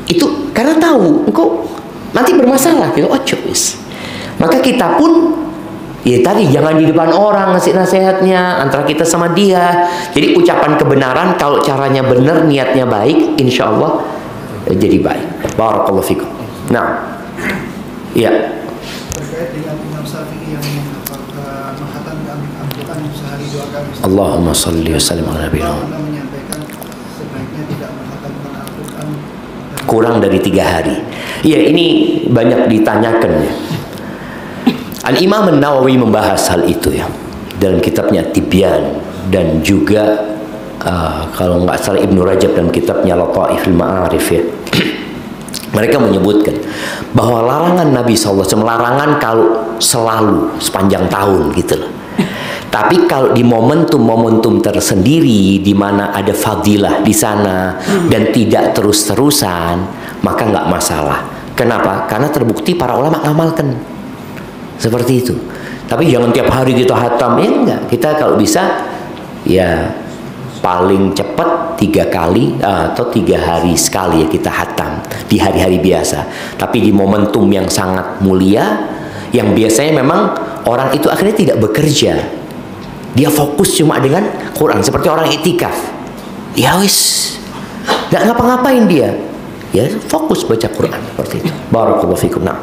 Itu karena tahu engkau nanti bermasalah gitu. Oh cois. Maka kita pun ya tadi jangan di depan orang ngasih nasihatnya, antara kita sama dia. Jadi ucapan kebenaran kalau caranya benar, niatnya baik, insya Allah jadi baik. Barakallahu fikum. Nah, ya. Terkait dengan Imam Syafi'i yang menghatamkan Al-Quran sehari 2 kali. Allahumma salli wa sallim ala nabiyina. Menyampaikan sebaiknya tidak menghatamkan Al-Quran kurang dari 3 hari. Iya, ini banyak ditanyakan ya. Al-Imam An-Nawawi membahas hal itu ya dalam kitabnya Tibyan, dan juga kalau nggak salah Ibnu Rajab dalam kitabnya Lataiful Ma'arif ya. Mereka menyebutkan bahwa larangan Nabi SAW, larangan kalau selalu sepanjang tahun gitu loh. Tapi kalau di momentum-momentum tersendiri di mana ada fadilah di sana dan tidak terus-terusan, maka nggak masalah. Kenapa? Karena terbukti para ulama ngamalkan seperti itu. Tapi jangan tiap hari kita hatam, ya enggak. Kita kalau bisa ya paling cepat 3 kali atau 3 hari sekali ya kita hatam di hari-hari biasa. Tapi di momentum yang sangat mulia, yang biasanya memang orang itu akhirnya tidak bekerja, dia fokus cuma dengan Quran, seperti orang itikaf. Ya wis, nggak ngapa-ngapain dia, ya fokus baca Quran seperti itu. Barakallahu fikum. Nah,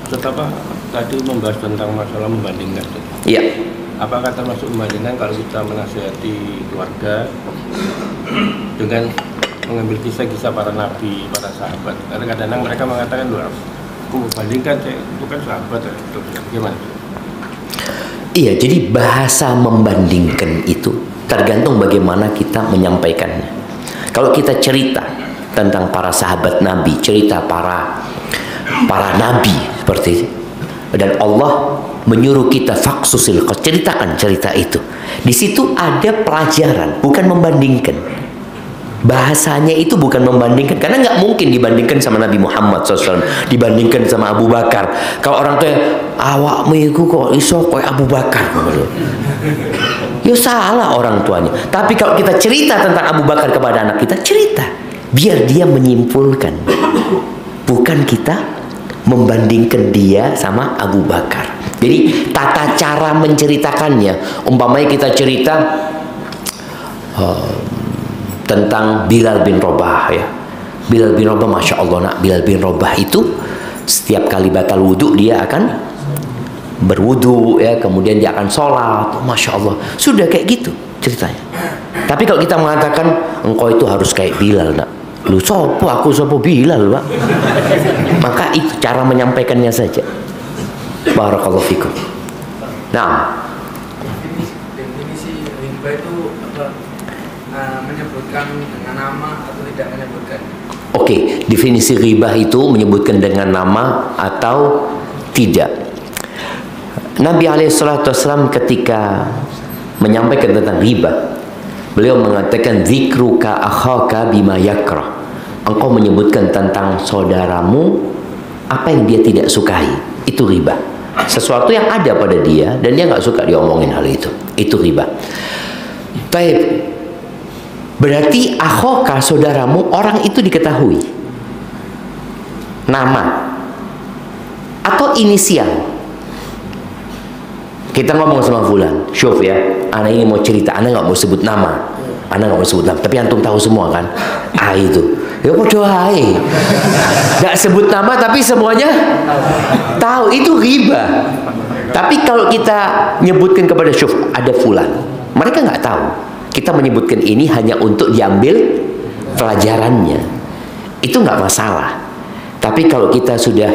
Tetap tadi membahas tentang masalah membandingkan. iya. Apakah termasuk membandingkan kalau kita menasihati keluarga dengan mengambil kisah-kisah para nabi, para sahabat? Karena kadang-kadang mereka mengatakan, loh, aku membandingkan, itu kan sahabat. Gimana? Iya, jadi bahasa membandingkan itu tergantung bagaimana kita menyampaikannya. Kalau kita cerita tentang para sahabat Nabi, cerita para nabi seperti itu, dan Allah menyuruh kita faksusil, ceritakan cerita itu. Di situ ada pelajaran, bukan membandingkan. Bahasanya itu bukan membandingkan, karena nggak mungkin dibandingkan sama Nabi Muhammad SAW, dibandingkan sama Abu Bakar. Kalau orang tua awakmu itu kok iso koyo Abu Bakar, ya salah orang tuanya. Tapi kalau kita cerita tentang Abu Bakar kepada anak kita, cerita biar dia menyimpulkan, bukan kita membandingkan dia sama Abu Bakar. Jadi tata cara menceritakannya, umpamanya kita cerita tentang Bilal bin Rabah ya. Bilal bin Rabah, Masya Allah nak, Bilal bin Rabah itu setiap kali batal wudhu dia akan berwudhu ya, kemudian dia akan sholat. Masya Allah, sudah kayak gitu ceritanya. Tapi kalau kita mengatakan engkau itu harus kayak Bilal nak, lu sopo, aku sopo Bilal pak. Maka itu cara menyampaikannya saja. Barakallahu fikum. Nah, definisi ghibah itu menyebutkan dengan nama atau tidak menyebutkan? Oke, definisi ghibah itu menyebutkan dengan nama atau tidak. Nabi SAW ketika menyampaikan tentang ghibah, beliau mengatakan dzikruka akhaka bima yakrah. Engkau menyebutkan tentang saudaramu apa yang dia tidak sukai, itu ghibah. Sesuatu yang ada pada dia dan dia nggak suka diomongin hal itu ghibah. Baik. Berarti akhaka, saudaramu, orang itu diketahui nama atau inisial. Kita ngomong sama fulan, syuf ya, anak ini mau cerita, anak nggak mau sebut nama, tapi antum tahu semua kan? Itu ya bodoh hai, nggak sebut nama tapi semuanya tahu, itu ghibah. Tapi kalau kita nyebutkan kepada syuf, ada fulan, mereka nggak tahu. Kita menyebutkan ini hanya untuk diambil pelajarannya, itu nggak masalah. Tapi kalau kita sudah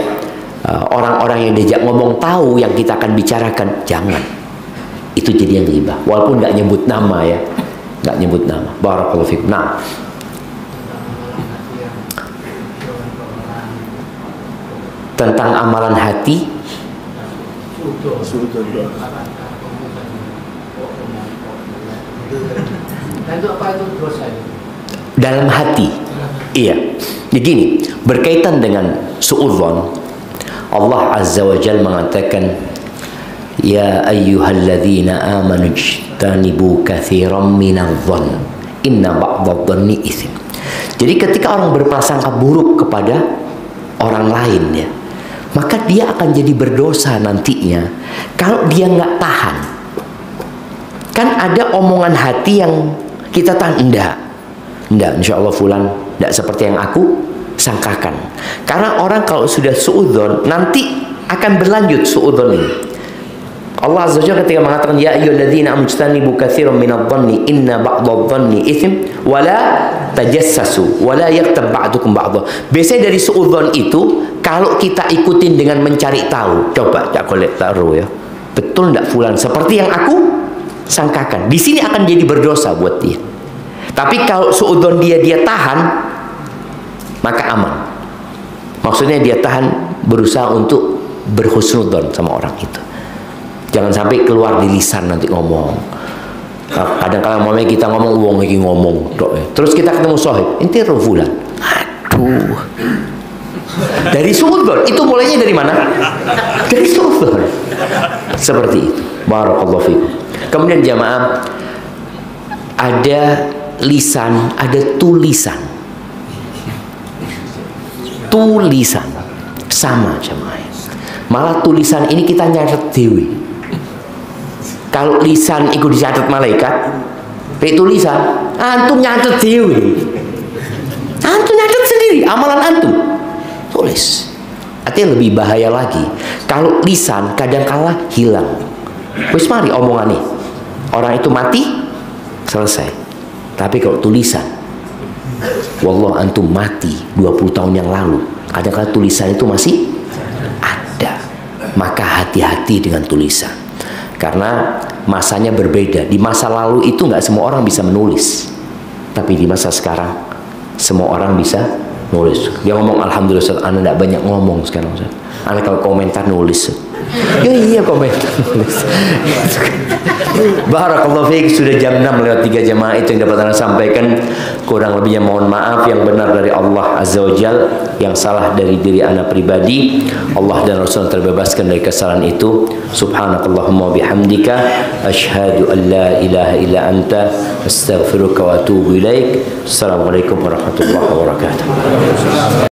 orang-orang yang diajak ngomong tahu yang kita akan bicarakan, jangan. Itu jadi yang ghibah, walaupun nggak nyebut nama ya, nggak nyebut nama. Barakallahu fikum. Nah, tentang amalan hati. Dalam hati. Iya. Begini, berkaitan dengan suudzon, Allah Azza wa Jalla mengatakan, ya ayyuhalladzina amanu ijtanibu katsiran minadh-dhonn inna ba'dadh-dhonni itsm. Jadi ketika orang berprasangka buruk kepada orang lain ya, maka dia akan jadi berdosa nantinya kalau dia nggak tahan. Kan ada omongan hati yang kita tahan, enggak, insya Allah fulan enggak seperti yang aku sangkakan. Karena orang kalau sudah suudzon, nanti akan berlanjut suudzon ini. Allah Azza wa Jalla ketika mengatakan, ya ayyuhalladzina amanu katsiran minadh-dhanni inna ba'dadh-dhanni itsm wa la tajassasu wa la yaghtab ba'dukum ba'dha. Biasanya dari suudzon itu, kalau kita ikutin dengan mencari tahu, coba cak kolek taruh ya, betul enggak fulan seperti yang aku sangkakan, di sini akan jadi berdosa buat dia. Tapi kalau suudzon dia tahan, maka aman. Maksudnya dia tahan, berusaha untuk berhusnudzon sama orang itu. Jangan sampai keluar di lisan nanti ngomong. Kadang-kadang mulai kita ngomong, uang lagi ngomong, terus kita ketemu sohib, inti fulan. Aduh. Dari suudzon, itu mulainya dari mana? Dari suudzon. Seperti itu. Barakallahu fikum. Kemudian jamaah, ada lisan, ada tulisan. Tulisan sama jamaah. Malah tulisan ini kita nyatet dewi. Kalau lisan ikut dicatat malaikat, tulisan antum nyatet dewi. Antum nyatet sendiri amalan antum. Tulis. Artinya lebih bahaya lagi kalau lisan kadang-kala hilang. Wis mari omongan nih, orang itu mati selesai. Tapi kalau tulisan, wallah antum mati 20 tahun yang lalu, kadang-kala tulisan itu masih ada. Maka hati-hati dengan tulisan, karena masanya berbeda. Di masa lalu itu nggak semua orang bisa menulis, tapi di masa sekarang semua orang bisa nulis. Dia ngomong, alhamdulillah Ustaz, anda tidak banyak ngomong sekarang Ustaz. Anda kalau komentar nulis. Ya iya komentar nulis. Barakallahu fiik, sudah jam 6:03 jamaah, itu yang dapat anda sampaikan. Kurang lebihnya mohon maaf, yang benar dari Allah Azza wa Jal, yang salah dari diri anda pribadi. Allah dan Rasul terbebaskan dari kesalahan itu. Subhanakallahumma bihamdika asyhadu an la ilaha illa anta astaghfiruka wa atubu ilaik. Assalamualaikum warahmatullahi wabarakatuh.